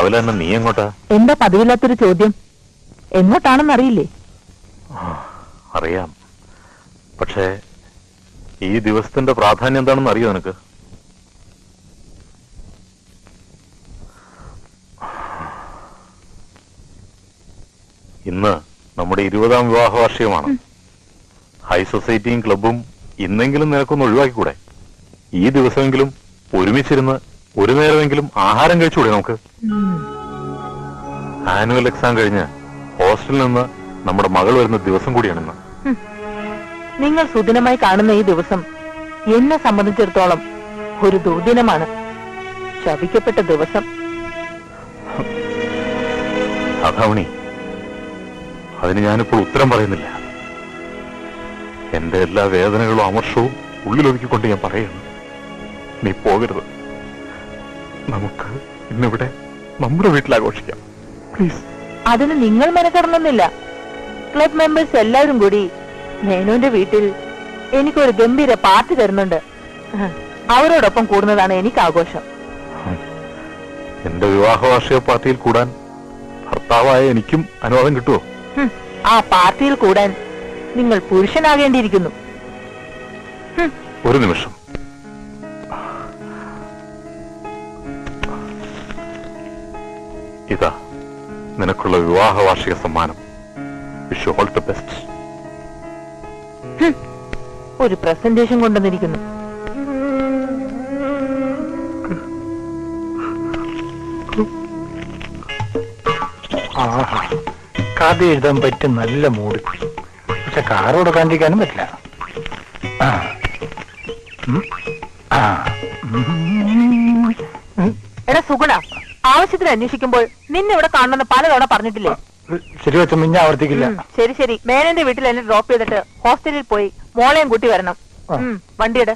രാവിലെ തന്നെ നീ എങ്ങോട്ടാ? എന്താ പതിവില്ലാത്തൊരു ചോദ്യം? എങ്ങോട്ടാണെന്നറിയില്ലേ? അറിയാം, പക്ഷേ ഈ ദിവസത്തിന്റെ പ്രാധാന്യം എന്താണെന്ന് അറിയോ നിനക്ക്? ഇന്ന് നമ്മുടെ 20ാം വിവാഹ വാർഷികമാണ്. ഹൈ സൊസൈറ്റിയും ക്ലബും ഇന്നെങ്കിലും നിനക്കൊന്ന് ഒഴിവാക്കിക്കൂടെ? ഈ ദിവസമെങ്കിലും ഒരുമിച്ചിരുന്ന് ഒരു നേരമെങ്കിലും ആഹാരം കഴിച്ചുകൂടെ നമുക്ക്? ആനുവൽ എക്സാം കഴിഞ്ഞ് ഹോസ്റ്റലിൽ നിന്ന് നമ്മുടെ മകൾ വരുന്ന ദിവസം കൂടിയാണിന്ന്. നിങ്ങൾ സുദിനമായി കാണുന്ന ഈ ദിവസം എന്നെ സംബന്ധിച്ചിടത്തോളം ഒരു ദുർദിനമാണ്, ശപിക്കപ്പെട്ട ദിവസം. അതാവണി, അതിന് ഞാനിപ്പോൾ ഉത്തരം പറയുന്നില്ല. എന്റെ എല്ലാ വേദനകളും അമർഷവും ഉള്ളിലൊതുക്കിക്കൊണ്ട് ഞാൻ പറയുന്നു, നീ പോകരുത്. നമുക്ക് ഇന്നിവിടെ നമ്മുടെ വീട്ടിൽ ആഘോഷിക്കാം, പ്ലീസ്. അതിന് നിങ്ങൾ മെനക്കെടണമെന്നില്ല. ക്ലബ് മെമ്പേഴ്സ് എല്ലാവരും കൂടി മേനോന്റെ വീട്ടിൽ എനിക്കൊരു ഗംഭീര പാർട്ടി തരുന്നുണ്ട്. അവരോടൊപ്പം കൂടുന്നതാണ് എനിക്ക് ആഘോഷം. എന്റെ വിവാഹ വാർഷിക പാർട്ടിയിൽ കൂടാൻ ഭർത്താവായ എനിക്കും അനുവാദം കിട്ടുമോ? ആ പാർട്ടിയിൽ കൂടാൻ നിങ്ങൾ പുരുഷനാകേണ്ടിയിരിക്കുന്നു. ഒരു നിമിഷം. ഇതാ നിനക്കുള്ള വിവാഹ വാർഷിക സമ്മാനം. Wish you all the best. ഒരു പ്രസന്റേഷൻ കൊണ്ടുവന്നിരിക്കുന്നു. കഥ എഴുതാൻ പറ്റും, നല്ല മൂഡ്. പക്ഷെ കാറോടെ കണ്ടിരിക്കാനും പറ്റില്ല. എടാ സുഗുണ, ആവശ്യത്തിന് അന്വേഷിക്കുമ്പോൾ നിന്നെ ഇവിടെ കാണണമെന്ന് പലതവണ പറഞ്ഞിട്ടില്ലേ? ശരി വെച്ച മിഞ്ഞ ആവർത്തിക്കില്ല. ശരി ശരി, മേനന്റെ വീട്ടിൽ എന്നെ ഡ്രോപ്പ് ചെയ്തിട്ട് ഹോസ്റ്റലിൽ പോയി മോളെയും കൂട്ടി വരണം. വണ്ടിയുടെ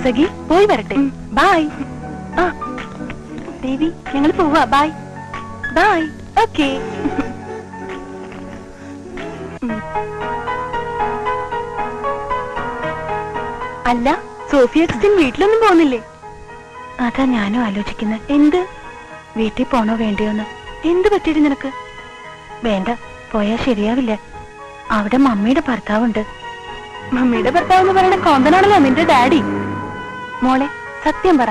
സഖി പോയി വരട്ടെ. ബായ്. ആ ദേവി, ഞങ്ങൾ പോവാ. Bye bye. ഓക്കേ. അല്ല, സോഫിയ അച്ഛൻ വീട്ടിലൊന്നും പോകുന്നില്ലേ? അതാ ഞാനും ആലോചിക്കുന്നത്. എന്ത്, വീട്ടിൽ പോണോ വേണ്ടിയോന്ന്. എന്ത് പറ്റിയിട്ട് നിനക്ക്? വേണ്ട, പോയാ ശരിയാവില്ല. അവിടെ മമ്മിയുടെ ഭർത്താവുണ്ട്. മമ്മിയുടെ ഭർത്താവ് എന്ന് പറയുന്ന കോന്തനാണല്ലോ നിന്റെ ഡാഡി. മോളെ സത്യം പറ,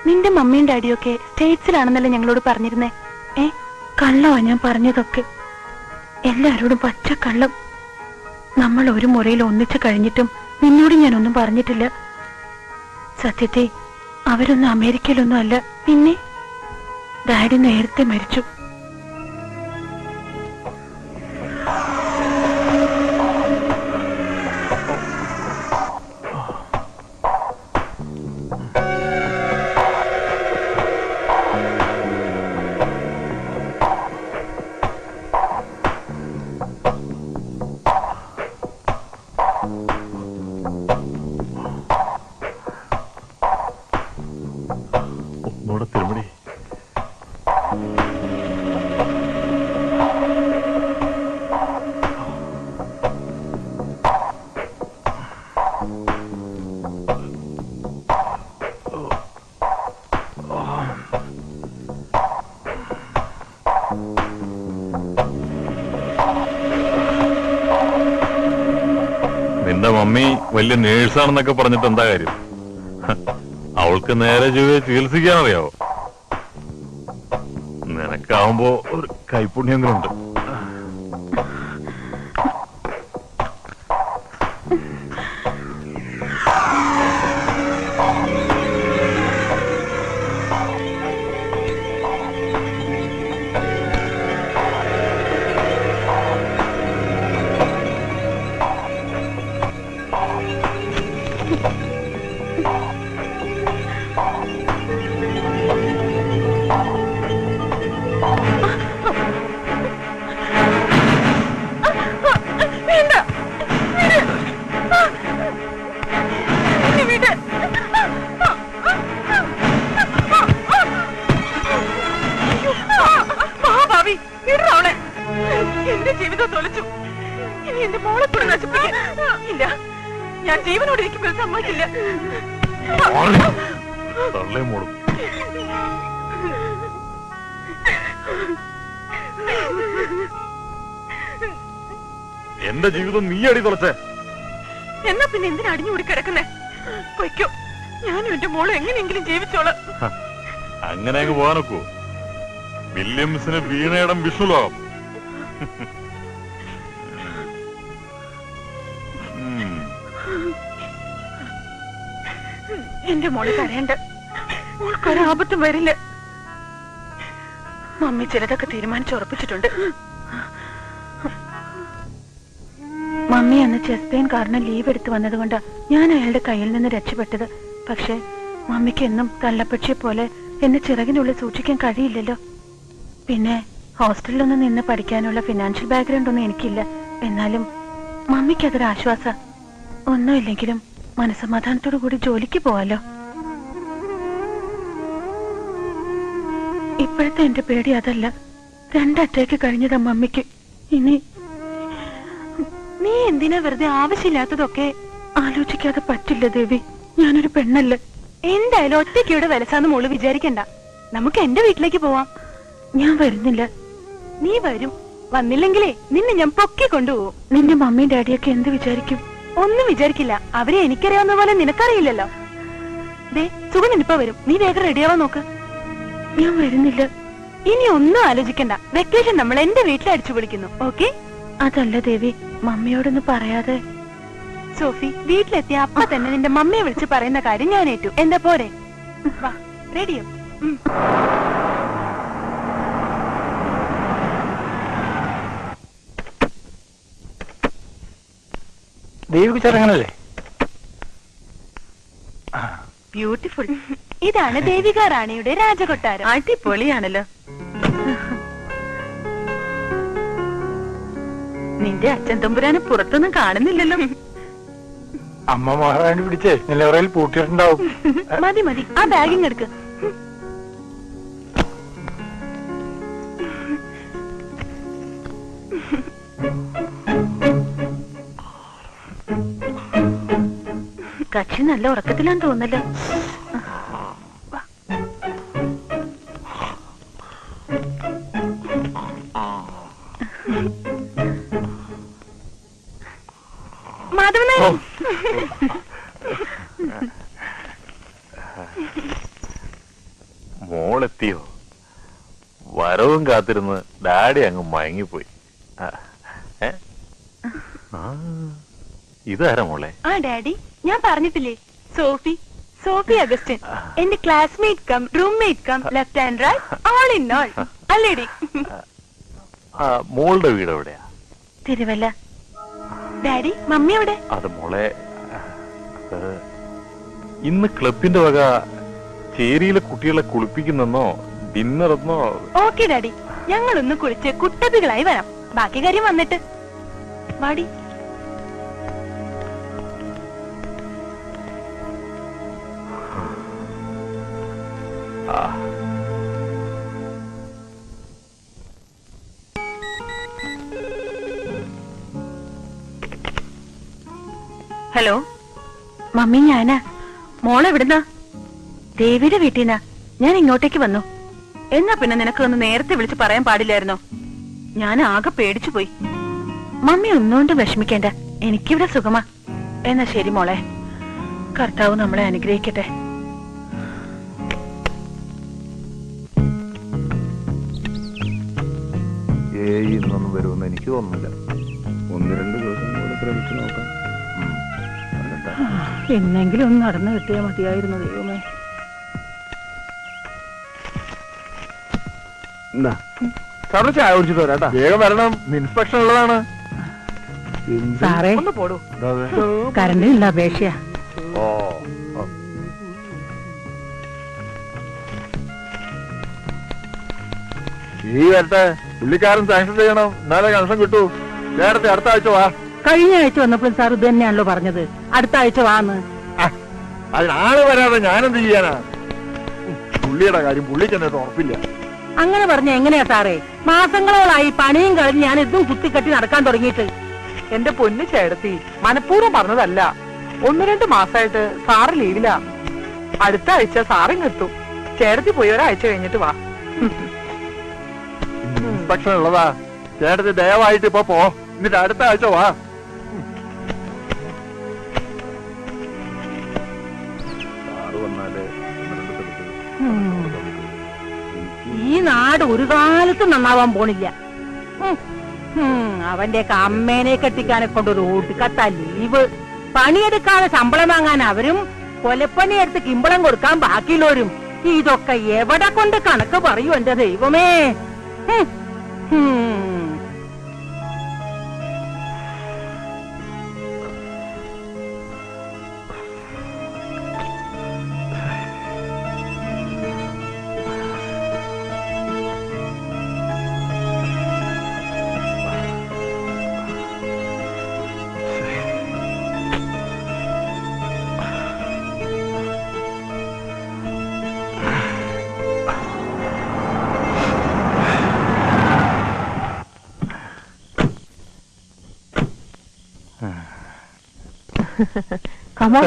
നിന്റെ മമ്മിയും ഡാഡിയൊക്കെ സ്റ്റേറ്റ്സിലാണെന്നല്ലേ ഞങ്ങളോട് പറഞ്ഞിരുന്നേ? കള്ളവാ ഞാൻ പറഞ്ഞതൊക്കെ, എല്ലാരോടും പച്ചക്കള്ളം. നമ്മൾ ഒരു മുറിയിൽ ഒന്നിച്ചു കഴിഞ്ഞിട്ടും നിന്നോട് ഞാനൊന്നും പറഞ്ഞിട്ടില്ല. സത്യത്തെ അവരൊന്നും അമേരിക്കയിലൊന്നും അല്ല. പിന്നെ ഡാഡി നേരത്തെ മരിച്ചു. തിരുമണി, നിന്റെ മമ്മി വലിയ നേഴ്സാണെന്നൊക്കെ പറഞ്ഞിട്ട് എന്താ കാര്യം? അവൾക്ക് നേരെ ചികിത്സിക്കാനറിയാവോ? നിനക്കാവുമ്പോ ഒരു കൈപുണ്യങ്ങളുണ്ട്. ഞാൻ ജീവനോട് ഇരിക്കുമ്പോൾ സമ്മതിക്കില്ല. തള്ളേ മോളും എന്റെ ജീവിതം നീ അടി തുളച്ചേ. എന്നാ പിന്നെ എന്തിനാ അടിഞ്ഞുകൂടി കിടക്കുന്നേ? പൊയ്ക്കോ, ഞാനും എന്റെ മോളും എങ്ങനെയെങ്കിലും ജീവിച്ചോളാം. അങ്ങനെ അങ്ങ് പോകാനൊക്കൂ? വില്യംസിന് വീണയിടം വിഷ്ണുലോകം. എന്റെ മോള് കരയണ്ട, മോൾക്കൊരാപത്തും വരില്ല. മമ്മി ചിലതൊക്കെ തീരുമാനിച്ചുറപ്പിച്ചിട്ടുണ്ട്. മമ്മി അന്ന് ചെസ്റ്റ് പെയിൻ കാരണം ലീവ് എടുത്ത് വന്നതുകൊണ്ട് ഞാൻ അയാളുടെ കയ്യിൽ നിന്ന് രക്ഷപ്പെട്ടത്. പക്ഷെ മമ്മിക്ക് എന്നും തള്ളപ്പക്ഷിയെ പോലെ എന്നെ ചിറകിനുള്ളിൽ സൂക്ഷിക്കാൻ കഴിയില്ലല്ലോ. പിന്നെ ഹോസ്റ്റലിലൊന്നും നിന്ന് പഠിക്കാനുള്ള ഫിനാൻഷ്യൽ ബാക്ക്ഗ്രൗണ്ട് ഒന്നും എനിക്കില്ല. എന്നാലും മമ്മിക്ക് അതൊരു ആശ്വാസ. ഒന്നുമില്ലെങ്കിലും മനസമാധാനത്തോടു കൂടി ജോലിക്ക് പോവാലോ. ഇപ്പോഴത്തെ എന്റെ പേടി അതല്ല, 2 അറ്റാക്ക് കഴിഞ്ഞതാ മമ്മിക്ക്. ഇനി നീ എന്തിനാ വെറുതെ ആവശ്യമില്ലാത്തതൊക്കെ ആലോചിക്കാതെ പറ്റില്ല ദേവി. ഞാനൊരു പെണ്ണല്ലേ. എന്തായാലും ഒറ്റയ്ക്ക് ഇവിടെ വിലസാന്ന് മോള് വിചാരിക്കണ്ട. നമുക്ക് എന്റെ വീട്ടിലേക്ക് പോവാം. ഞാൻ വരുന്നില്ല. നീ വരും. വന്നില്ലെങ്കിലേ നിന്നെ ഞാൻ പൊക്കി കൊണ്ടുപോകും. നിന്റെ മമ്മിയും ഡാഡിയൊക്കെ എന്ത് വിചാരിക്കും? ഒന്നും വിചാരിക്കില്ല. അവരെ എനിക്കറിയാവുന്ന പോലെ നിനക്കറിയില്ലല്ലോ. ദേ സുഗന്ധൻ ഇപ്പൊ വരും. നീ വേഗം റെഡിയാവാൻ നോക്ക്. ഞാൻ വരുന്നില്ല. ഇനി ഒന്നും ആലോചിക്കണ്ട. വെക്കേഷൻ നമ്മൾ എന്റെ വീട്ടിൽ അടിച്ചു പൊളിക്കുന്നു. ഓക്കെ? അതല്ല ദേവി, മമ്മിയോടൊന്ന് പറയാതെ. സോഫി, വീട്ടിലെത്തിയ അപ്പ തന്നെ നിന്റെ മമ്മിയെ വിളിച്ച് പറയുന്ന കാര്യം ഞാൻ ഏറ്റു. എന്താ പോരെ? വാ, റെഡിയോ? ദേവിക്ക് ചെറുങ്ങനല്ലേ? ബ്യൂട്ടിഫുൾ. ഇതാണ് ദേവിക റാണിയുടെ രാജകൊട്ടാരം. അടിപൊളിയാണല്ലോ. നിന്റെ അച്ഛൻ തമ്പുരാനെ പുറത്തൊന്നും കാണുന്നില്ലല്ലോ. അമ്മ മഹാറാണി പിടിച്ചേ നിലവറയിൽ പൂട്ടിയിട്ടുണ്ടാവും. മതി മതി, ആ ബാഗിങ് എടുക്ക്. കക്ഷി നല്ല ഉറക്കത്തിലാന്ന് തോന്നല്ലോ. മാധവനെ, മോളെത്തിയോ? വരവും കാത്തിരുന്ന് ഡാഡി അങ്ങ് മയങ്ങിപ്പോയി. ഇതാരാ മോളെ? ആ ഡാഡി, ഞാൻ പറഞ്ഞിട്ടില്ലേ, സോഫി. സോഫി അഗസ്റ്റിൻ, എന്റെ classmate cum roommate cum left and right, all in all. അല്ലേടി? മോളുടെ വീട് എവിടെയാ? തിരുവല്ല. ഡാഡി, മമ്മി എവിടെ? അത് മോളെ, ഇന്ന് ക്ലബിന്റെ വക ചേരിയിലെ കുട്ടികളെ കുളിപ്പിക്കുന്നെന്നോ ഡിന്നറെന്നോ. ഓക്കെ ഡാഡി, ഞങ്ങളൊന്ന് കുളിച്ച് കുട്ടപ്പികളായി വരാം. ബാക്കി കാര്യം വന്നിട്ട്. വാടി. ഹലോ മമ്മി, ഞാനാ. മോളെവിടുന്നാ? ദേവിയുടെ വീട്ടിന്നാ. ഞാൻ ഇങ്ങോട്ടേക്ക് വന്നു. എന്നാ പിന്നെ നിനക്ക് ഒന്ന് നേരത്തെ വിളിച്ച് പറയാൻ പാടില്ലായിരുന്നോ? ഞാൻ ആകെ പേടിച്ചു പോയി. മമ്മി ഒന്നുകൊണ്ട് വിഷമിക്കേണ്ട, എനിക്കിവിടെ സുഖമാ. എന്നാ ശരി മോളെ, കർത്താവ് നമ്മളെ അനുഗ്രഹിക്കട്ടെ. ഇന്നൊന്നും വരുമെന്ന് എനിക്ക് തോന്നുന്നില്ല. 1-2 ദിവസം കൂടെ ശ്രമിച്ചു നോക്കാം. എന്നെങ്കിലും ഒന്ന് നടന്നു കിട്ടിയാൽ മതിയായിരുന്നു ദൈവമേ. ചായ കുടിച്ചിട്ട് വരാട്ടാ. വേഗം വരണം, ഇൻസ്പെക്ഷൻ ഉള്ളതാണ്. സാറേ, ഒന്ന് പോടൂ. കറണ്ടിനുള്ള അപേക്ഷയാ. ഈ വരട്ടെ, പുള്ളിക്കാരൻ സാങ്ഷൻ ചെയ്യണം, എന്നാലേ കണക്ഷൻ കിട്ടൂ. നേരത്തെ അടുത്ത ആഴ്ച വാ. കഴിഞ്ഞ ആഴ്ച വന്നപ്പോൾ സാർ ഇത് തന്നെയാണല്ലോ പറഞ്ഞത്, അടുത്ത ആഴ്ച വാന്ന്. അതിനാള് വരാതെ ഞാനെന്ത് ചെയ്യാനാ? പുള്ളിയുടെ കാര്യം പുള്ളിക്ക് എന്നിട്ട് ഉറപ്പില്ല. അങ്ങനെ പറഞ്ഞ എങ്ങനെയാ സാറേ? മാസങ്ങളോളായി പണിയും കഴിഞ്ഞ് ഞാൻ ഇതും കുത്തിക്കെട്ടി നടക്കാൻ തുടങ്ങിയിട്ട്. എന്റെ പൊന്നു ചേടത്തി, മനഃപൂർവ്വം പറഞ്ഞതല്ല. 1-2 മാസമായിട്ട് സാറ് ലീവിലാ. അടുത്ത ആഴ്ച സാറിങ് എത്തും. ചേട്ടത്തി പോയി ഒരാഴ്ച കഴിഞ്ഞിട്ട് വാ. ഇൻസ്പെക്ഷൻ ഉള്ളതാ. ചേട്ടത്തി ദയവായിട്ട് ഇപ്പൊ പോ, എന്നിട്ട് അടുത്ത ആഴ്ച വാ. ഈ നാട് ഒരു കാലത്തും നന്നാവാൻ പോണില്ല. അവന്റെ അമ്മേനെ കെട്ടിക്കാനെ കൊണ്ടൊരു ഓട്ടിക്കത്ത ലീവ്, പണിയെടുക്കാതെ ശമ്പളം വാങ്ങാൻ അവരും, കൊലപ്പണിയെടുത്ത് കിമ്പളം കൊടുക്കാൻ ബാക്കിയുള്ളവരും. ഇതൊക്കെ എവിടെ കൊണ്ട് കണക്ക് പറയൂ എന്റെ ദൈവമേ.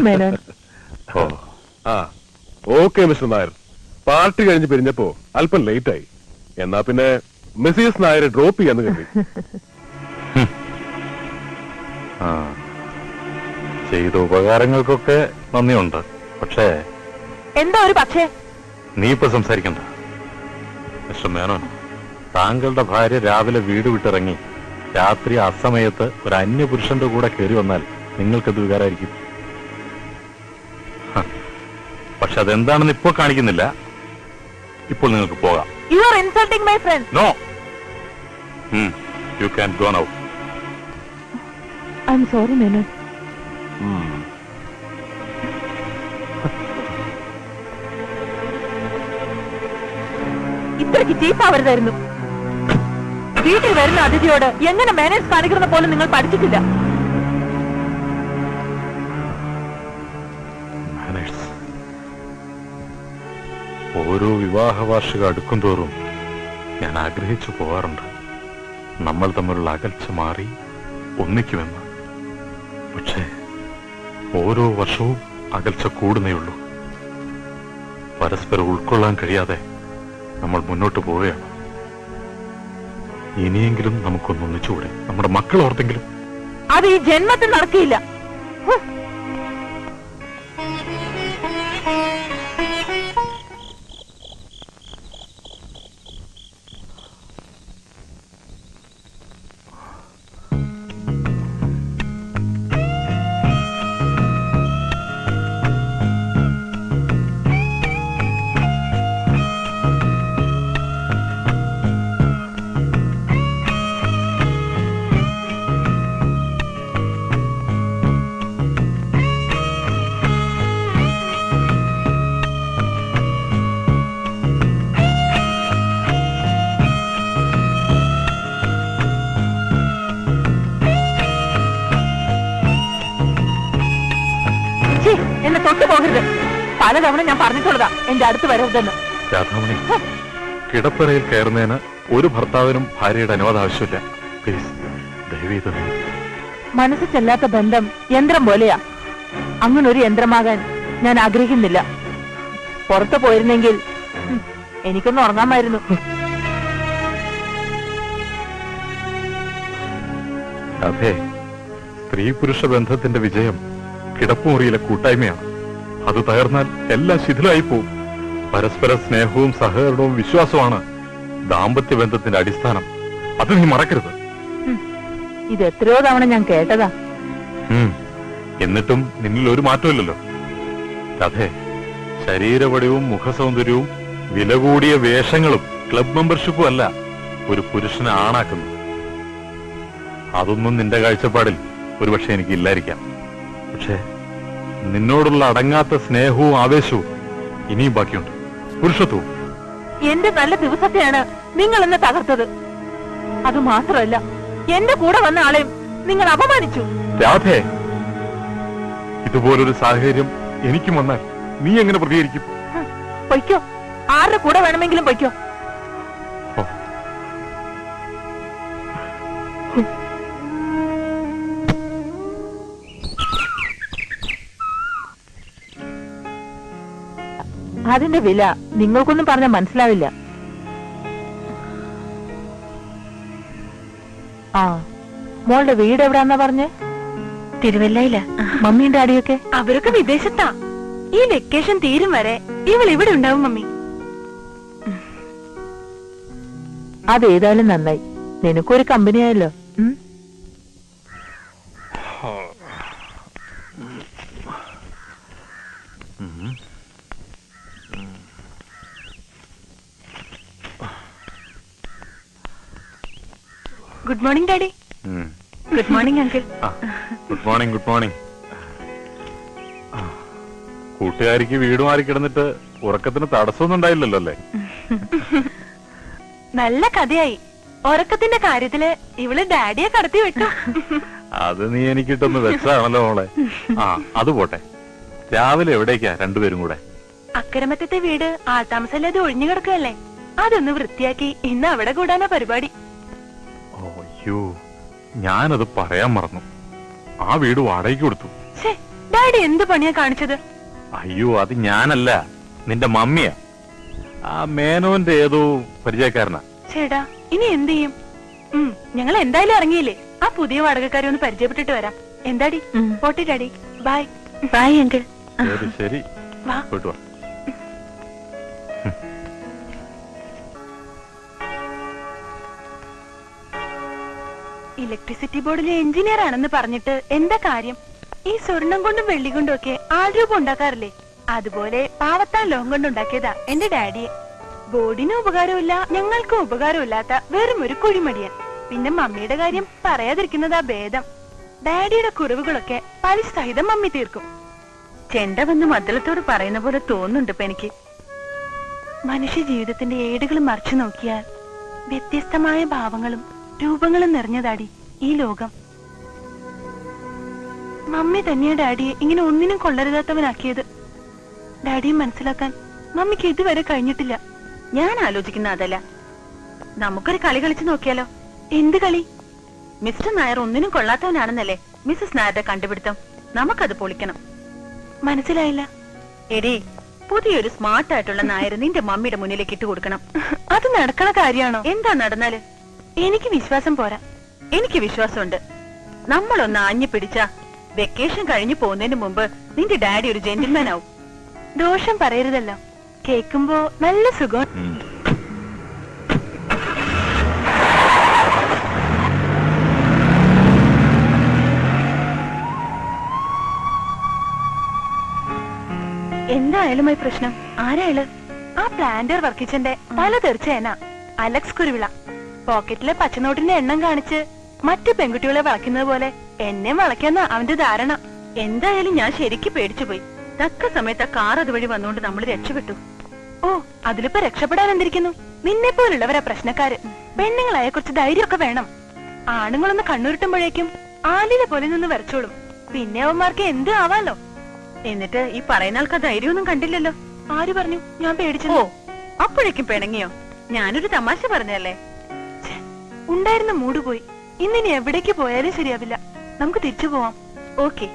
Menon. Okay mister Nair, party കഴിഞ്ഞ് പിരിഞ്ഞപ്പോ അല്പം ലേറ്റ് ആയി. എന്നാ പിന്നെ മിസ്സിസ് നായരെ ഡ്രോപ്പ് ചെയ്യാന്ന് കരുതി. ചെയ്ത ഉപകാരങ്ങൾക്കൊക്കെ നന്ദിയുണ്ട്. പക്ഷേ എന്താ ഒരു പക്ഷേ? നീ ഇപ്പൊ സംസാരിക്കണ്ട. മിസ്റ്റർ മേനോൻ, താങ്കളുടെ ഭാര്യ രാവിലെ വീട് വിട്ടിറങ്ങി രാത്രി അസമയത്ത് ഒരു അന്യപുരുഷന്റെ കൂടെ കയറി വന്നാൽ നിങ്ങൾക്കത് വികാരമായിരിക്കും. പക്ഷെ അതെന്താണെന്ന് ഇപ്പോൾ കാണിക്കുന്നില്ല. ഇപ്പോൾ നിങ്ങൾക്ക് പോകാം. You are insulting my friend. No, you can go now. I am sorry Menon. ഇത്രയ്ക്ക് ചീപ്പാവരുതായിരുന്നു. വീട്ടിൽ വരുന്ന അതിഥിയോട് എങ്ങനെ മാനേജ് കാണിക്കുന്ന പോലും നിങ്ങൾ പഠിച്ചിട്ടില്ല. ഓരോ വിവാഹ വാർഷികം അടുക്കും തോറും ഞാൻ ആഗ്രഹിച്ചു പോവാറുണ്ട് നമ്മൾ തമ്മിലുള്ള അകൽച്ച മാറി ഒന്നിക്കുമെന്ന്. പക്ഷേ ഓരോ വർഷവും അകൽച്ച കൂടുന്നേയുള്ളൂ. പരസ്പരം ഉൾക്കൊള്ളാൻ കഴിയാതെ നമ്മൾ മുന്നോട്ട് പോവുകയാണ്. ഇനിയെങ്കിലും നമുക്കൊന്നൊന്നിച്ചുകൂടെ? നമ്മുടെ മക്കൾ ഓർത്തെങ്കിലും. അത് ഈ ജന്മത്തിൽ നടക്കില്ല. എന്നെ തൊട്ടു പോകരുത്. പലതവണ ഞാൻ പറഞ്ഞിട്ടുള്ളതാ എന്റെ അടുത്ത് വരരുതെന്ന്. രാധാമണി, കിടപ്പറയിൽ കയറുന്നതിന് ഒരു ഭർത്താവിനും ഭാര്യയുടെ അനുവാദം ആവശ്യമില്ല. പ്ലീസ്, ദയവേത്. മനസ്സ് ചെല്ലാത്ത ബന്ധം യന്ത്രം പോലെയാ. അങ്ങനൊരു യന്ത്രമാകാൻ ഞാൻ ആഗ്രഹിക്കുന്നില്ല. പുറത്തു പോയിരുന്നെങ്കിൽ എനിക്കൊന്ന് ഉറങ്ങാമായിരുന്നു. അതെ, സ്ത്രീ പുരുഷ ബന്ധത്തിന്റെ വിജയം കിടപ്പുമുറിയിലെ കൂട്ടായ്മയാണ്. അത് തകർന്നാൽ എല്ലാം ശിഥിലായി പോവും. പരസ്പര സ്നേഹവും സഹകരണവും വിശ്വാസവുമാണ് ദാമ്പത്യ ബന്ധത്തിന്റെ അടിസ്ഥാനം. അത് നീ മറക്കരുത്. ഇത് എത്രയോ തവണ ഞാൻ കേട്ടതാ. എന്നിട്ടും നിന്നിൽ ഒരു മാറ്റമില്ലല്ലോ. അതെ, ശരീരവടിവും മുഖസൗന്ദര്യവും വില കൂടിയ വേഷങ്ങളും ക്ലബ് മെമ്പർഷിപ്പും അല്ല ഒരു പുരുഷനെ ആണാക്കുന്നത്. അതൊന്നും നിന്റെ കാഴ്ചപ്പാടിൽ ഒരുപക്ഷെ എനിക്ക് ഇല്ലായിരിക്കാം. പക്ഷേ നിന്നോടുള്ള അടങ്ങാത്ത സ്നേഹവും ആവേശവും ഇനിയും ബാക്കിയുണ്ട്. പുരുഷത്വവും. എന്റെ നല്ല ദിവസത്തെയാണ് നിങ്ങൾ ഇന്ന് തകർത്തത്. അത് മാത്രമല്ല, എന്റെ കൂടെ വന്ന ആളെയും നിങ്ങൾ അപമാനിച്ചു. രാധേ, ഇതുപോലൊരു സാഹചര്യം എനിക്കും വന്നാൽ നീ എങ്ങനെ പ്രതികരിക്കും? പൊയ്ക്കോ, ആരുടെ കൂടെ വേണമെങ്കിലും പൊയ്ക്കോ. അതിന്റെ വില നിങ്ങൾക്കൊന്നും പറഞ്ഞാൽ മനസ്സിലാവില്ല. ആ, മോളുടെ വീട് എവിടാന്നാ പറഞ്ഞേ? തിരുവല്ലയില. മമ്മിയും ഡാഡിയൊക്കെ? അവരൊക്കെ വിദേശത്താ. ഈ വെക്കേഷൻ തീരും വരെ ഇവൾ ഇവിടെ ഉണ്ടാവും മമ്മി. അതേതായാലും നന്നായി, നിനക്കൊരു കമ്പനിയായല്ലോ. Good morning daddy. Good morning uncle. Good morning. Good morning. കൂട്ടുകാരിക്ക് വീട് മാറി കിടന്നിട്ട് ഉറക്കത്തിന് തടസ്സമൊന്നും ഉണ്ടായില്ലല്ലോ അല്ലേ? നല്ല കഥയായി. ഉറക്കത്തിന്റെ കാര്യത്തില് ഇവള് ഡാഡിയെ കടത്തി വിട്ടു. അത് നീ എനിക്കിട്ടൊന്ന് വെച്ചാണല്ലോ മോളെ. ആ, അത് പോട്ടെ. രാവിലെ എവിടേക്കാ രണ്ടുപേരും കൂടെ? അക്കരമറ്റത്തെ വീട് ആൾതാമസമില്ലാതെ ഒഴിഞ്ഞു കിടക്കുകയല്ലേ, അതൊന്ന് വൃത്തിയാക്കി ഇന്ന് അവിടെ കൂടാനാ പരിപാടി. അയ്യോ, ഞാനത് പറയാൻ മറന്നു. ആ വീട് വാടകയ്ക്ക് കൊടുത്തു. ഡാഡി എന്ത് പണിയാ കാണിച്ചത്? അയ്യോ, അത് ഞാനല്ല, നിന്റെ മമ്മിയാ. ആ മേനോന്റെ ഏതോ പരിചയക്കാരനാ. ചേട്ടാ, ഇനി എന്ത് ചെയ്യും? ഞങ്ങൾ എന്തായാലും ഇറങ്ങിയില്ലേ, ആ പുതിയ വാടകക്കാരെ ഒന്ന് പരിചയപ്പെട്ടിട്ട് വരാം. എന്താടി? പോട്ടെ ഡാഡി. ബൈ. Bye uncle. ശരി ശരി, പോയിട്ട് വാ. ഇലക്ട്രിസിറ്റി ബോർഡിലെ എഞ്ചിനീയർ ആണെന്ന് പറഞ്ഞിട്ട് എന്താ കാര്യം? ഈ സ്വർണം കൊണ്ടും വെള്ളി കൊണ്ടും ഒക്കെ ആൾരൂപം ഉണ്ടാക്കാറില്ലേ, അതുപോലെ പാവത്താൻ ലോകം കൊണ്ടുണ്ടാക്കിയതാ എന്റെ ഡാഡിയെ. ബോർഡിനും ഉപകാരമില്ല, ഞങ്ങൾക്കും ഉപകാരമില്ലാത്ത വെറും ഒരു കുഴിമടിയൻ. പിന്നെ മമ്മിയുടെ കാര്യം പറയാതിരിക്കുന്നതാ ഭേദം. ഡാഡിയുടെ കുറവുകളൊക്കെ പലിശ സഹിതം മമ്മി തീർക്കും. ചെണ്ട വന്ന് മദ്ദളത്തോട് പറയുന്ന പോലെ തോന്നുന്നുണ്ട് ഇപ്പൊ എനിക്ക്. മനുഷ്യ ജീവിതത്തിന്റെ ഏടുകൾ മറിച്ചു നോക്കിയാൽ വ്യത്യസ്തമായ ഭാവങ്ങളും രൂപങ്ങളും നിറഞ്ഞതാടി ഈ ലോകം. മമ്മി തന്നെയാ ഡാഡിയെ ഇങ്ങനെ ഒന്നിനും കൊള്ളരുതാത്തവനാക്കിയത്. ഡാഡിയെ മനസ്സിലാക്കാൻ മമ്മിക്ക് ഇതുവരെ കഴിഞ്ഞിട്ടില്ല. ഞാൻ ആലോചിക്കുന്ന അതല്ല, നമുക്കൊരു കളി കളിച്ചു നോക്കിയാലോ? എന്ത് കളി? മിസ്റ്റർ നായർ ഒന്നിനും കൊള്ളാത്തവനാണെന്നല്ലേ മിസ്സസ് നായരുടെ കണ്ടുപിടുത്തം. നമുക്കത് പൊളിക്കണം. മനസ്സിലായില്ല. എടീ, പുതിയൊരു സ്മാർട്ട് ആയിട്ടുള്ള നായർ നിന്റെ മമ്മിയുടെ മുന്നിലേക്ക് ഇട്ട് കൊടുക്കണം. അത് നടക്കണ കാര്യമാണോ? എന്താ നടന്നാല്? എനിക്ക് വിശ്വാസം പോരാ. എനിക്ക് വിശ്വാസമുണ്ട്. നമ്മളൊന്ന് ആഞ്ഞു പിടിച്ച വെക്കേഷൻ കഴിഞ്ഞു പോകുന്നതിന് മുമ്പ് നിന്റെ ഡാഡി ഒരു ജെന്റിൽമാൻ ആവും. ദോഷം പറയരുതല്ലോ, കേൾക്കുമ്പോ നല്ല സുഖം. എന്തായാലും ഈ പ്രശ്നം ആരായാള്? ആ പ്ലാന്റർ വർക്കിച്ചന്റെ തല തെറിച്ചേന അലക്സ് കുരുവിള. പോക്കറ്റിലെ പച്ചനോട്ടിന്റെ എണ്ണം കാണിച്ച് മറ്റു പെൺകുട്ടികളെ വളയ്ക്കുന്നത് പോലെ എന്നെ വളയ്ക്കാന്ന അവന്റെ ധാരണ. എന്തായാലും ഞാൻ ശരിക്ക് പേടിച്ചുപോയി. തക്ക സമയത്ത് ആ കാർ അതുവഴി വന്നുകൊണ്ട് നമ്മൾ രക്ഷപ്പെട്ടു. ഓ, അതിലിപ്പോ രക്ഷപ്പെടാൻ എന്തിരിക്കുന്നു? നിന്നെ പോലുള്ളവരാ പ്രശ്നക്കാര്. പെണ്ണുങ്ങളായ കുറച്ച് ധൈര്യമൊക്കെ വേണം. ആണുങ്ങളൊന്ന് കണ്ണുരുട്ടുമ്പോഴേക്കും ആലിനെ പോലെ നിന്ന് വരച്ചോളും. പിന്നെ അവന്മാർക്ക് എന്ത് ആവാലോ. എന്നിട്ട് ഈ പറയുന്ന ആൾക്ക് ധൈര്യമൊന്നും കണ്ടില്ലല്ലോ. ആര് പറഞ്ഞു ഞാൻ പേടിച്ചു? ഓ, അപ്പോഴേക്കും പിണങ്ങിയോ? ഞാനൊരു തമാശ പറഞ്ഞല്ലേ. ഉണ്ടായിരുന്ന മൂഡ് പോയി. ഇന്നിനി എവിടേക്ക് പോയാലും ശരിയാവില്ല. നമുക്ക് തിരിച്ചു പോവാം. ഓക്കെ.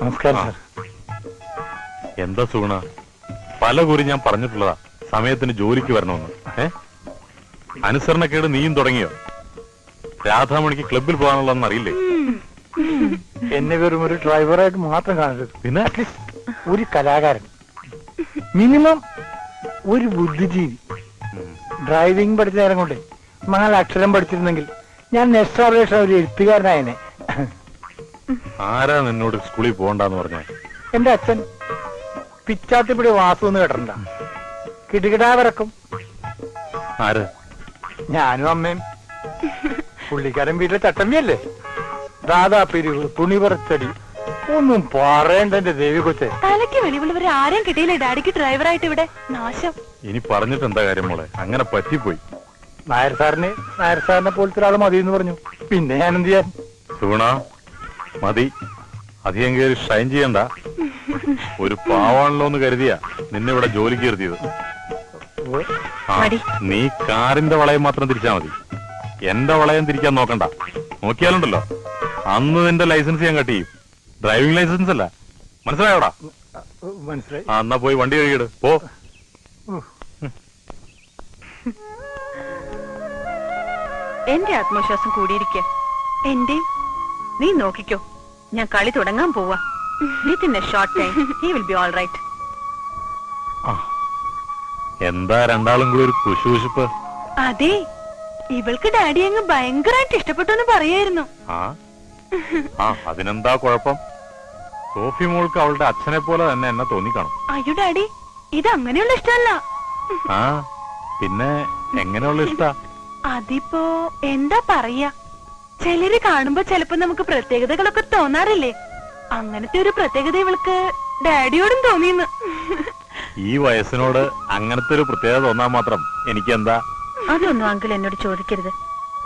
നമസ്കാരം സാർ. എന്താ സുഗുണ, പല കുറി ഞാൻ പറഞ്ഞിട്ടുള്ളതാ സമയത്തിന് ജോലിക്ക് വരണമെന്ന്. അനുസരണക്കേട് നീയും തുടങ്ങിയോ? രാധാമണിക്ക് ക്ലബിൽ പോകാനുള്ളതെന്ന് അറിയില്ലേ? എന്നെ വെറും ഒരു ഡ്രൈവറായിട്ട് മാത്രം കാണരുത്. പിന്നെ അറ്റ്ലീസ്റ്റ് ഒരു കലാകാരൻ, മിനിമം ഒരു ബുദ്ധിജീവി. ഡ്രൈവിംഗ് പഠിച്ച നേരം കൊണ്ട് 4 അക്ഷരം പഠിച്ചിരുന്നെങ്കിൽ ഞാൻ നെക്സ്റ്റ് ഒരു എഴുത്തുകാരനായനെ. ആരാ നിന്നോട് സ്കൂളിൽ പോകണ്ടെന്ന് പറഞ്ഞേ? എന്റെ അച്ഛൻ പിച്ചാത്തിപ്പിടി വാസു എന്ന് കേട്ടിട്ടുണ്ട? കിടുകിടാ വിറക്കും. ആര്? ഞാനും അമ്മയും. പുള്ളിക്കാരൻ വീട്ടിലെ ചട്ടമ്പിയല്ലേ. ദാദാ പിരിവ്, തുണി പറച്ചടി, ഒന്നും പറയണ്ട എന്റെ ദേവി കൊച്ചെ. തലയ്ക്ക് വെളിവുള്ളവരെ ആരെയും കിട്ടിയില്ലേ ഡാഡിക്ക് ഡ്രൈവറായിട്ട് ഇവിടെ? നാശം. ഇനി പറഞ്ഞിട്ട് എന്താ കാര്യം മോളെ? അങ്ങനെ പറ്റിപ്പോയി. നായർ സാറിനെ പോലത്തെ ഒരാൾ മതി എന്ന് പറഞ്ഞു. പിന്നെ ഞാൻ എന്ത് ചെയ്യാൻ? സുഗുണ, മതി. അധികം കയറി ഷൈൻ ചെയ്യണ്ട. ഒരു പാവാണല്ലോ എന്ന് കരുതിയാ നിന്നെ ഇവിടെ ജോലിക്ക് കരുതിയത്. നീ കാറിന്റെ വളയം മാത്രം തിരിച്ചാ മതി. എന്റെ വളയം തിരിക്കാൻ നോക്കണ്ട. നോക്കിയാലുണ്ടല്ലോ അന്ന് നിന്റെ ലൈസൻസ് ഞാൻ കട്ട് ചെയ്യും. ഡ്രൈവിംഗ് ലൈസൻസ് അല്ല, മനസ്സിലായോടാ? മനസ്സിലായി. എന്നാ പോയി വണ്ടി കഴുകിയിട് പോ. എന്റെ ആത്മവിശ്വാസം കൂടിയിരിക്കുക. എന്റെ നീ നോക്കിക്കോ, ഞാൻ കളി തുടങ്ങാൻ പോവാ. Within a short time he will be all right. എന്താ രണ്ടാളും കൂടി ഒരു കുശുകുശുപ്പ്? അതെ, ഇവൾക്ക് ഡാഡി അങ്ങ് ഭയങ്കരമായിട്ട് ഇഷ്ടപ്പെട്ടു എന്ന് പറയായിരുന്നു. അതിനെന്താ കുഴപ്പം? സോഫി മോൾക്ക് അവളുടെ അച്ഛനെ പോലെ തന്നെ എന്നെ തോന്നിക്കാണും. അയ്യോ ഡാഡി, ഇത് അങ്ങനെയുള്ള ഇഷ്ടമല്ല. പിന്നെ എങ്ങനെയുള്ള ഇഷ്ട? അതിപ്പോ എന്താ പറയാ, ചിലര് കാണുമ്പോ ചിലപ്പോ നമുക്ക് പ്രത്യേകതകളൊക്കെ തോന്നാറില്ലേ? അങ്ങനത്തെ ഒരു പ്രത്യേകത ഇവൾക്ക് ഡാഡിയോടും തോന്നിയെന്ന്. ഈ വയസ്സിനോട് അങ്ങനത്തെ ഒരു പ്രത്യേകത തോന്നാൻ മാത്രം എനിക്കെന്താ? അതൊന്നും അങ്കിൾ എന്നോട് ചോദിക്കരുത്,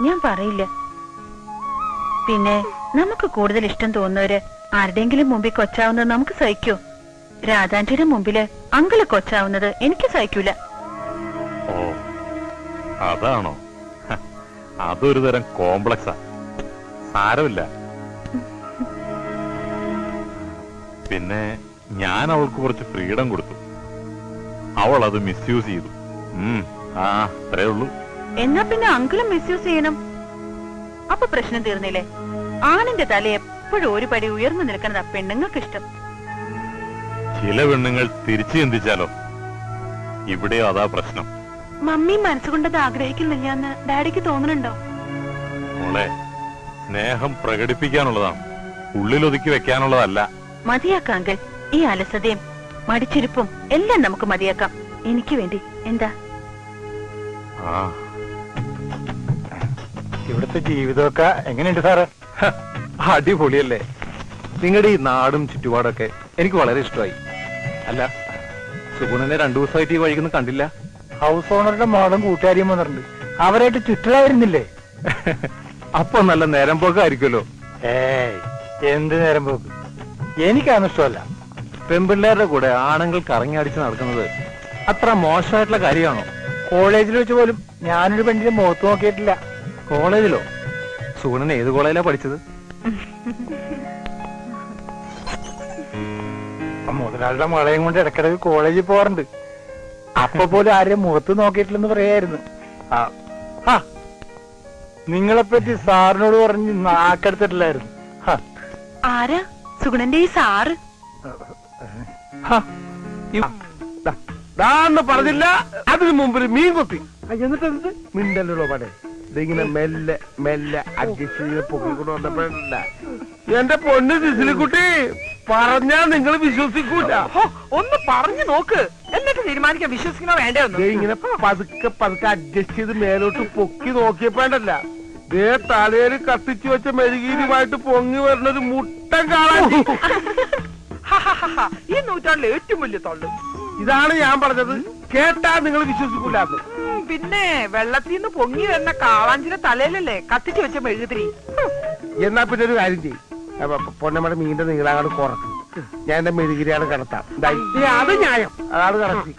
ഞാൻ പറയില്ല. പിന്നെ നമുക്ക് കൂടുതൽ ഇഷ്ടം തോന്നുന്നവര് ആരുടെയെങ്കിലും മുമ്പിൽ കൊച്ചാവുന്നത് നമുക്ക് സഹിക്കോ? രാധാന്റിയുടെ മുമ്പില് അങ്കിള് കൊച്ചാവുന്നത് എനിക്ക് സഹിക്കൂല. ഓ, അതാണോ? അതൊരു തരം കോംപ്ലക്സാ. സാരമില്ല. പിന്നെ ഞാൻ അവൾക്ക് കുറച്ച് ഫ്രീഡം കൊടുത്തു. അവൾ അത് മിസ്യൂസ് ചെയ്തു. അത്രേ ഉള്ളൂ. എന്നാ പിന്നെ അങ്കിളും മിസ്യൂസ് ചെയ്യണം. അപ്പൊ പ്രശ്നം തീർന്നില്ലേ? ആണിന്റെ തല എപ്പോഴും ഒരു പടി ഉയർന്നു നിൽക്കുന്നതാ പെണ്ണുങ്ങൾക്ക് ഇഷ്ടം. ചില പെണ്ണുങ്ങൾ തിരിച്ചു ചിന്തിച്ചാലോ? ഇവിടെയോ അതാ പ്രശ്നം. മമ്മി മനസ്സുകൊണ്ടത് ആഗ്രഹിക്കുന്നില്ലാന്ന് ഡാഡിക്ക് തോന്നുന്നുണ്ടോ? മോളെ, സ്നേഹം പ്രകടിപ്പിക്കാനുള്ളതാണ്, ഉള്ളിലൊതുക്കി വെക്കാനുള്ളതല്ല. മതിയാക്കാം അങ്കിൾ, ഈ അലസതയും മടിച്ചിരിപ്പും എല്ലാം നമുക്ക് മതിയാക്കാം. എനിക്ക് വേണ്ടി. എന്താ? ഇവിടുത്തെ ജീവിതമൊക്കെ എങ്ങനെയുണ്ട് സാറ്? അടിപൊളിയല്ലേ? നിങ്ങളുടെ ഈ നാടും ചുറ്റുപാടൊക്കെ എനിക്ക് വളരെ ഇഷ്ടമായി. അല്ല, സുഗുണനെ 2 ദിവസമായിട്ട് ഈ വഴിക്കൊന്നും കണ്ടില്ല. ഹൗസ് ഓണറുടെ മോളും കൂട്ടുകാരിയും വന്നിട്ടുണ്ട്. അവരായിട്ട് ചുറ്റലായിരുന്നില്ലേ? അപ്പൊ നല്ല നേരം പോക്കായിരിക്കുമല്ലോ. ഏയ്, എന്ത് നേരം പോക്ക്? എനിക്കതൊന്നും ഇഷ്ടമല്ല. പെൺപിള്ളേരുടെ കൂടെ ആണുങ്ങൾ കറങ്ങി അടിച്ച് നടക്കുന്നത് അത്ര മോശമായിട്ടുള്ള കാര്യമാണോ? കോളേജിൽ വെച്ച് പോലും ഞാനൊരു പെണ്ണിന്റെ മുഖത്ത് നോക്കിയിട്ടില്ല. കോളേജിലോ? സുഗുണൻ ഏത് കോളേജിലാ പഠിച്ചത്? മുതലാളിയുടെ മകളെയും കൊണ്ട് ഇടക്കിടക്ക് കോളേജിൽ പോവാറുണ്ട്. അപ്പൊ പോലും ആരെയും മുഖത്ത് നോക്കിയിട്ടില്ലെന്ന് പറയായിരുന്നു. നിങ്ങളെപ്പറ്റി സാറിനോട് പറഞ്ഞ് നാക്കെടുത്തിട്ടില്ലായിരുന്നു. ആരാ സുഗുണന്റെ ഈ സാറ്? പറഞ്ഞില്ല, അതിനു മുമ്പിൽ മീൻ കൊത്തി. എന്നിട്ട് മിണ്ടല്ലോ പടേ. ഇതിങ്ങനെ മെല്ലെ മെല്ലെ അഡ്ജസ്റ്റ് ചെയ്ത് പൊക്കിക്കൊണ്ട് വന്നപ്പോഴല്ല. എന്റെ പൊന്ന് സിസിലിക്കുട്ടി, പറഞ്ഞാ നിങ്ങൾ വിശ്വസിക്കൂല. ഒന്ന് പറഞ്ഞു നോക്ക്, എന്നിട്ട് തീരുമാനിക്കാൻ വിശ്വസിക്കണോ വേണ്ടോ? ഇങ്ങനെ പതുക്കെ പതുക്കെ അഡ്ജസ്റ്റ് ചെയ്ത് മേലോട്ട് പൊക്കി നോക്കിയപ്പോണ്ടല്ല, ദേ തലയിൽ കത്തിച്ചു വെച്ച മെഴുകീരുമായിട്ട് പൊങ്ങി വരുന്നൊരു മുട്ടൻ കാണാൻ. ഈ നൂറ്റാണ്ടിലെ ഏറ്റവും വലിയ തൊള്ളു. ഇതാണ് ഞാൻ പറഞ്ഞത്. കേട്ടാ നിങ്ങൾ വിശ്വസിക്കൂലാന്ന്. പിന്നെ വെള്ളത്തിൽ നിന്ന് പൊങ്ങി വരുന്ന കാളാഞ്ചിന്റെ തലയിലല്ലേ കത്തിച്ചു വെച്ച മെഴുകുതിരി. എന്നാ പിന്നെ ഒരു കാര്യം ചെയ്യും, പൊന്നമ്മയുടെ മീന്റെ നീളാണ് കുറച്ച്, ഞാൻ എന്റെ മെഴുകിരിയാണ് കടത്താം. അത് ന്യായം, അതാണ് കറക്റ്റ്.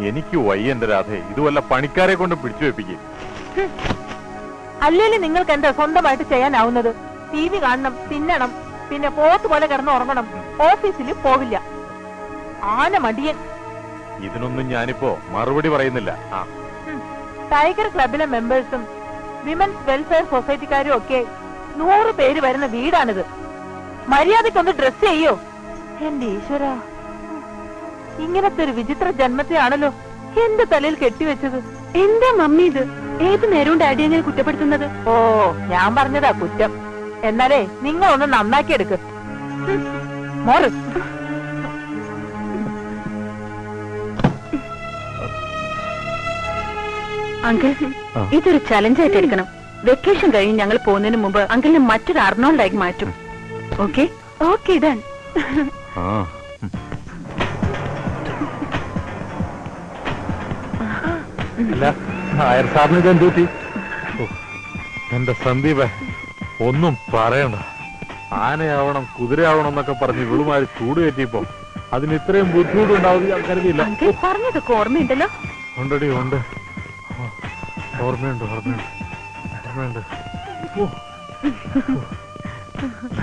എനിക്ക് വയ്യ എന്റെ രാധേ. ഇത് വല്ല പണിക്കാരെ കൊണ്ട് പിടിച്ചു വെപ്പിക്കും. അല്ലേലും നിങ്ങൾക്ക് എന്താ സ്വന്തമായിട്ട് ചെയ്യാനാവുന്നത്? TV കാണണം, തിന്നണം, പിന്നെ പോത്ത് പോലെ കിടന്ന് ഉറങ്ങണം, ഓഫീസിൽ പോവില്ല. ആന മടിയൻ. ഇതിനൊന്നും ഞാനിപ്പോ മറുപടി പറയുന്നില്ല. ആ ടൈഗർ ക്ലബിലെ മെമ്പേഴ്സും വിമൻസ് വെൽഫെയർ സൊസൈറ്റിക്കാരും ഒക്കെ 100 പേര് വരുന്ന വീടാണിത്. മര്യാദക്കൊന്ന് ഡ്രസ് ചെയ്യോ? എന്റെ ഈശ്വര, ഇങ്ങനത്തെ ഒരു വിചിത്ര ജന്മത്തെയാണല്ലോ എന്റെ തലയിൽ കെട്ടിവെച്ചത്. എന്താ മമ്മി ഇത്? ഏത് നേരവും ഡാഡിയെ ഞാൻ കുറ്റപ്പെടുത്തുന്നത്? ഓ, ഞാൻ പറഞ്ഞതാ കുറ്റം. എന്നാലേ നിങ്ങൾ ഒന്ന് നന്നാക്കി എടുക്ക്. മോറ് അങ്കിൾ, ഇതൊരു ചലഞ്ചായിട്ട് എടുക്കണം. വെക്കേഷൻ കഴിഞ്ഞ് ഞങ്ങൾ പോകുന്നതിന് മുമ്പ് അങ്കിളിനെ മറ്റൊരു അർണോൾഡായി മാറ്റും. ഓക്കെ? Okay, done. ആ നായർ സാറിന് ഇത് എന്തുപറ്റി? എന്റെ സന്ദീപ്, ഒന്നും പറയണ്ട. ആനയാവണം കുതിരയാവണം എന്നൊക്കെ പറഞ്ഞ് ഇവളുമാര് ചൂട് കയറ്റിയപ്പോ അതിന് ഇത്രയും ബുദ്ധിമുട്ടുണ്ടാവും ഞാൻ കരുതിയില്ല. അങ്കിൾ പറഞ്ഞതൊക്കെ ഓർമ്മയുണ്ടല്ലോ? ഉണ്ടടി, ഉണ്ട്. ഓർമ്മയുണ്ട്, ഓർമ്മയുണ്ട്.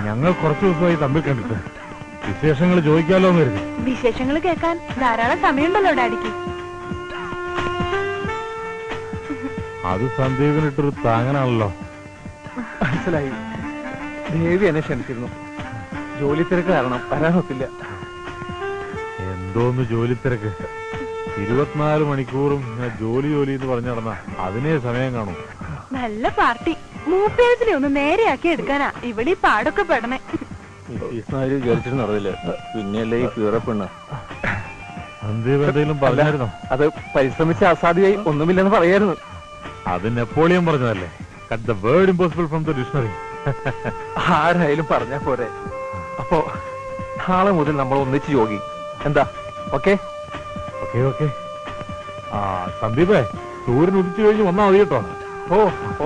ഞങ്ങൾ കുറച്ചു ദിവസമായി തമ്മിൽ കണ്ടിട്ട് വിശേഷങ്ങൾ ചോദിക്കാലോ എന്ന് കരുതി. വിശേഷങ്ങൾ കേൾക്കാൻ ധാരാളം സമയമുണ്ടല്ലോ ഡാഡിക്ക്. അത് സന്ദീപിനിട്ടൊരു താങ്ങനാണല്ലോ. മനസ്സിലായി. ദേവി എന്നെ ക്ഷണിച്ചിരുന്നു. ജോലി തിരക്ക് കാരണം വരാനൊത്തില്ല. എന്തോന്ന് ജോലി തിരക്ക്? 24 മണിക്കൂറും ഞാൻ ജോലി എന്ന് പറഞ്ഞു നടന്ന അതിനേ സമയം കാണും. നല്ല പാർട്ടി. മൂപ്പേഴ്സിനെ ഒന്ന് നേരെയാക്കി എടുക്കാനാ ഇവിടെ ഈ പാടൊക്കെ പെടണേ. വിചാരിച്ചിട്ട് നടന്നില്ല. പിന്നെയല്ലേ ഈ കീറപ്പെണ്ണ. സന്ദീപ് എന്തെങ്കിലും പറഞ്ഞായിരുന്നോ? അത് പരിശ്രമിച്ച അസാധ്യമായി ഒന്നുമില്ലെന്ന് പറയായിരുന്നു. അത് നെപ്പോളിയൻ പറഞ്ഞതല്ലേ. Cut the word impossible from the dictionary. ആരായാലും പറഞ്ഞാ പോരെ. അപ്പോ നാളെ മുതൽ നമ്മൾ ഒന്നിച്ച് യോഗി. എന്താ? Okay okay okay. ആ സന്ദീപേ, സൂര്യൻ ഉദിച്ചു കഴിഞ്ഞ് വന്നാ മതി കേട്ടോ. ഓ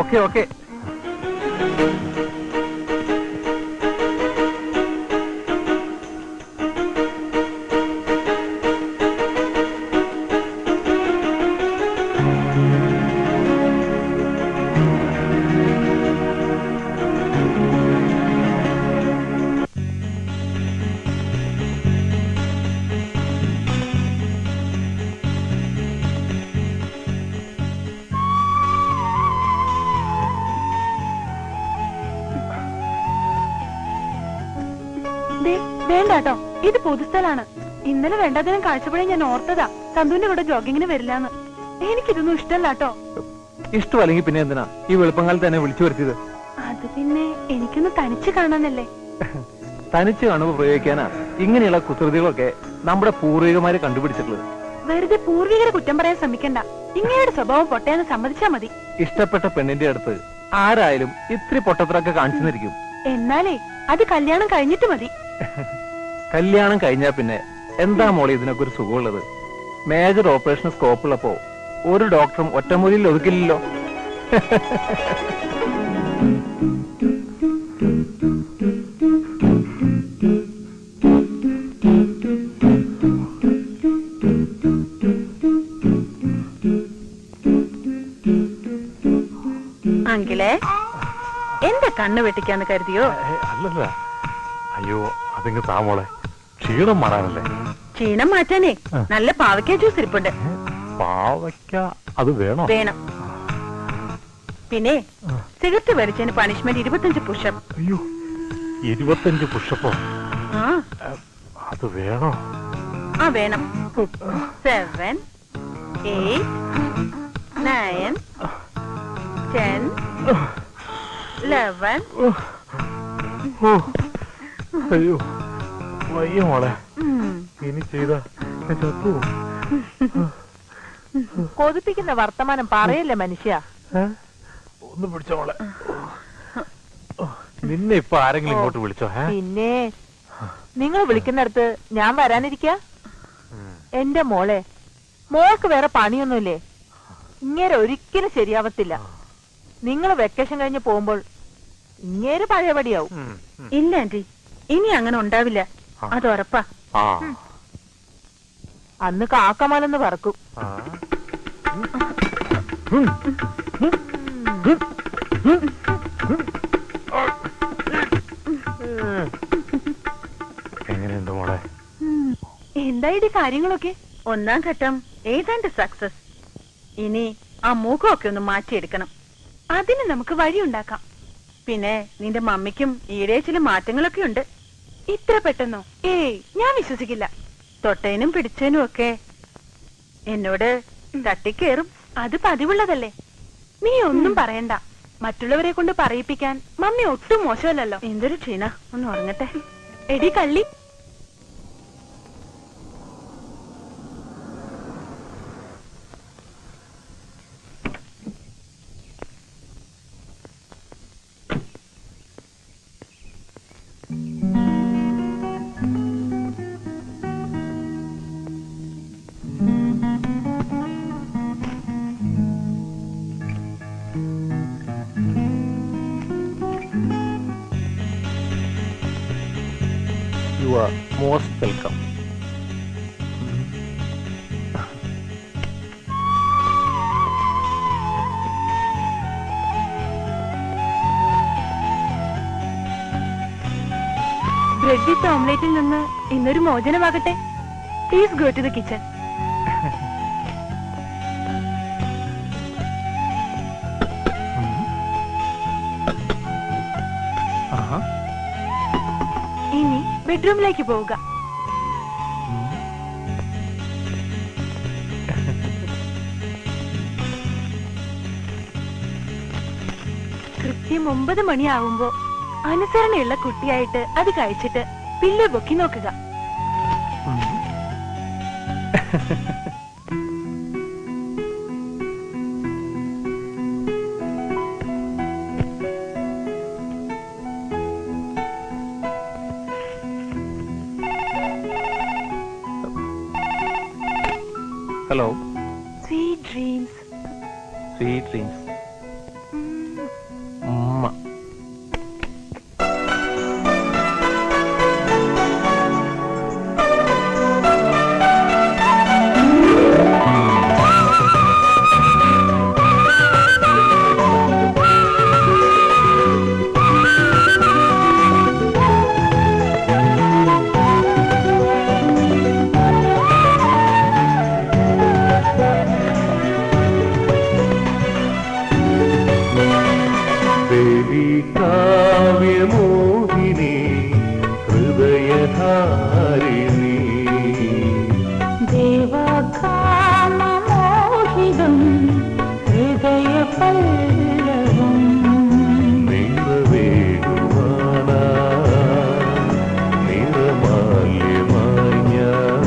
ഓക്കെ ഓക്കെ. വേണ്ടാട്ടോ, ഇത് പൊതുസ്ഥലാണ്. ഇന്നലെ വേണ്ടാതിനും കാഴ്ചപ്പഴേ ഞാൻ ഓർത്തതാ സന്തുവിന്റെ കൂടെ ജോഗിങ്ങിന് വരില്ലാന്ന്. എനിക്കിതൊന്നും ഇഷ്ടമല്ലാട്ടോ. ഇഷ്ടമല്ലെങ്കിൽ പിന്നെ എന്തിനാ ഈ വെളുപ്പങ്കാലത്ത് തന്നെ വിളിച്ചു വരുത്തിയത്? അത് പിന്നെ എനിക്കൊന്ന് തനിച്ച് കാണാനല്ലേ. തനിച്ച് കാണുമ്പോ പ്രയോഗിക്കാനാ ഇങ്ങനെയുള്ള കുസൃതികളൊക്കെ നമ്മുടെ പൂർവികമാര് കണ്ടുപിടിച്ചിട്ടുള്ളത്. വെറുതെ പൂർവികരെ കുറ്റം പറയാൻ ശ്രമിക്കണ്ട. ഇങ്ങയുടെ സ്വഭാവം പൊട്ടയെന്ന് സമ്മതിച്ചാ മതി. ഇഷ്ടപ്പെട്ട പെണ്ണിന്റെ അടുത്ത് ആരായാലും ഇത്തിരി പൊട്ടത്തരൊക്കെ കാണിച്ചു തന്നിരിക്കും. എന്നാലേ അത് കല്യാണം കഴിഞ്ഞിട്ട് മതി. കല്യാണം കഴിഞ്ഞാ പിന്നെ എന്താ മോളെ ഇതിനൊക്കെ ഒരു സുഖമുള്ളത്? മേജർ ഓപ്പറേഷൻ സ്കോപ്പ് ഉള്ളപ്പോ ഒരു ഡോക്ടറും ഒറ്റമുറിയിൽ ഒതുക്കില്ലല്ലോ. അങ്കിളെ, എന്റെ കണ്ണ് വെട്ടിക്കാന്ന് കരുതിയോ? അല്ലല്ല, അയ്യോ അതിങ്ങ് താമോളെ, ക്ഷീണം മാറാനല്ലേ. ക്ഷീണം മാറ്റാനേ നല്ല പാവയ്ക്ക ജ്യൂസ് ഇരിപ്പുണ്ട്. പാവയ്ക്ക അത് വേണോ? വേണം. പിന്നെ സിഗരറ്റ് വലിച്ചതിന് പണിഷ്മെന്റ് 25 പുഷപ്പ്. അയ്യോ, 25 പുഷപ്പോ? ആ അത് വേണോ? ആ വേണം. 7, 8, 9, 10, 11. അയ്യോ വയ്യ മോളെ, ഇനി ചെയ്ത ചത്തു. കൊതിപ്പിക്കുന്ന വർത്തമാനം പറയല്ലേ മനുഷ്യ. ഒന്ന് പിടിച്ചോ മോളെ. നിന്നെ ഇപ്പൊ ആരെങ്കിലും ഇങ്ങോട്ട് വിളിച്ചോ? പിന്നെ നിങ്ങൾ വിളിക്കുന്നിടത്ത് ഞാൻ വരാനിരിക്ക? എന്റെ മോളെ, മോൾക്ക് വേറെ പണിയൊന്നുമില്ലേ? ഇങ്ങേരെ ഒരിക്കലും ശരിയാവത്തില്ല. നിങ്ങൾ വെക്കേഷൻ കഴിഞ്ഞ് പോകുമ്പോൾ ഇങ്ങേര് പഴയപടിയാവും. ഇല്ല ആന്റി, ഇനി അങ്ങനെ ഉണ്ടാവില്ല. അത് ഉറപ്പാ. അന്ന് കാക്കമാലെന്ന് പറക്കും. എങ്ങനെയുണ്ട് മോളെ? എന്തായി കാര്യങ്ങളൊക്കെ? ഒന്നാം ഘട്ടം ഏതാണ്ട് സക്സസ്. ഇനി ആ മുഖമൊക്കെ ഒന്ന് മാറ്റിയെടുക്കണം. അതിന് നമുക്ക് വഴിയുണ്ടാക്കാം. പിന്നെ നിന്റെ മമ്മിക്കും ഈടെ ചില മാറ്റങ്ങളൊക്കെ ഉണ്ട്. ഇത്ര പെട്ടെന്നോ? ഏയ്, ഞാൻ വിശ്വസിക്കില്ല. തൊട്ടേനും പിടിച്ചേനും ഒക്കെ എന്നോട് തട്ടിക്കേറും. അത് പതിവുള്ളതല്ലേ. നീ ഒന്നും പറയണ്ട. മറ്റുള്ളവരെ കൊണ്ട് പറയിപ്പിക്കാൻ മമ്മി ഒട്ടും മോശമല്ലല്ലോ. എന്തൊരു ക്ഷീണ. ഒന്ന് ഉറങ്ങട്ടെ. എടി കള്ളി, You are most welcome. Bread with ഓംലേറ്റിൽ നിന്ന് ഇന്നൊരു മോചനമാകട്ടെ. Please go to the kitchen. ഇനി ബെഡ്റൂമിലേക്ക് പോവുക. കൃത്യം 9 മണിയാവുമ്പോ അനുസരണയുള്ള കുട്ടിയായിട്ട് അത് കഴിച്ചിട്ട് പില്ല് പൊക്കി നോക്കുക. Hello. Sweet dreams. Sweet dreams. Mama. കാവ്യമോഹിനി ഹൃദയധാരിണി ദേവകാമമോഹിതം ഹൃദയപല്ലവം നിറവേടുവാന നിറമാല്യമായി ഞാൻ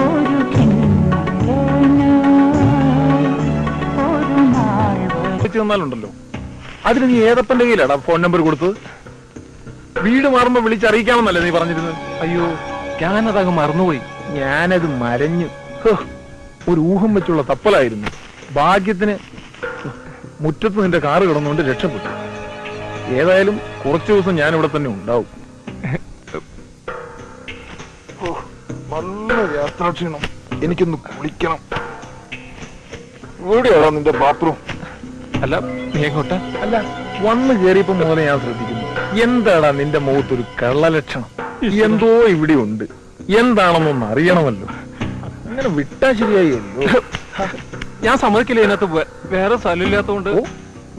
ഒരു കിണ്ണനായി ഒരു നാൾ വന്നാലുണ്ടല്ലോ, അതിന് നീ ഏതപ്പന്റെ കയ്യിലാടാ ഫോൺ നമ്പർ കൊടുത്തത്? വീട് മാറുമ്പോ വിളിച്ചറിയിക്കാമെന്നല്ലേ നീ പറഞ്ഞിരുന്നത്? അയ്യോ, ഞാനതങ്ങ് മറന്നുപോയി. ഞാനത് മരഞ്ഞു. ഹോ, ഒരു ഊഹം വെച്ചുള്ള തപ്പലായിരുന്നു. ഭാഗ്യത്തിന് മുറ്റത്ത് നിന്റെ കാറ് കിടന്നുകൊണ്ട് രക്ഷപ്പെട്ടു. ഏതായാലും കുറച്ചു ദിവസം ഞാൻ ഇവിടെ തന്നെ ഉണ്ടാവും. നല്ല യാത്രാക്ഷീണം. എനിക്കൊന്ന് കുളിക്കണം. എവിടെയാടാ നിന്റെ ബാത്റൂം? അല്ല, നീ എങ്ങോട്ടാ? അല്ല, വന്ന് കേറിയപ്പോ മുതലേ ഞാൻ ശ്രദ്ധിക്കുന്നു. എന്താടാ നിന്റെ മുഖത്തൊരു കള്ളലക്ഷണം? എന്തോ ഇവിടെ ഉണ്ട്. എന്താണെന്നൊന്ന് അറിയണമല്ലോ. അങ്ങനെ വിട്ടാ ശരിയായല്ലോ. ഞാൻ സമ്മതിക്കില്ല. ഇതിനകത്ത് വേറെ സ്ഥലമില്ലാത്തതുകൊണ്ട്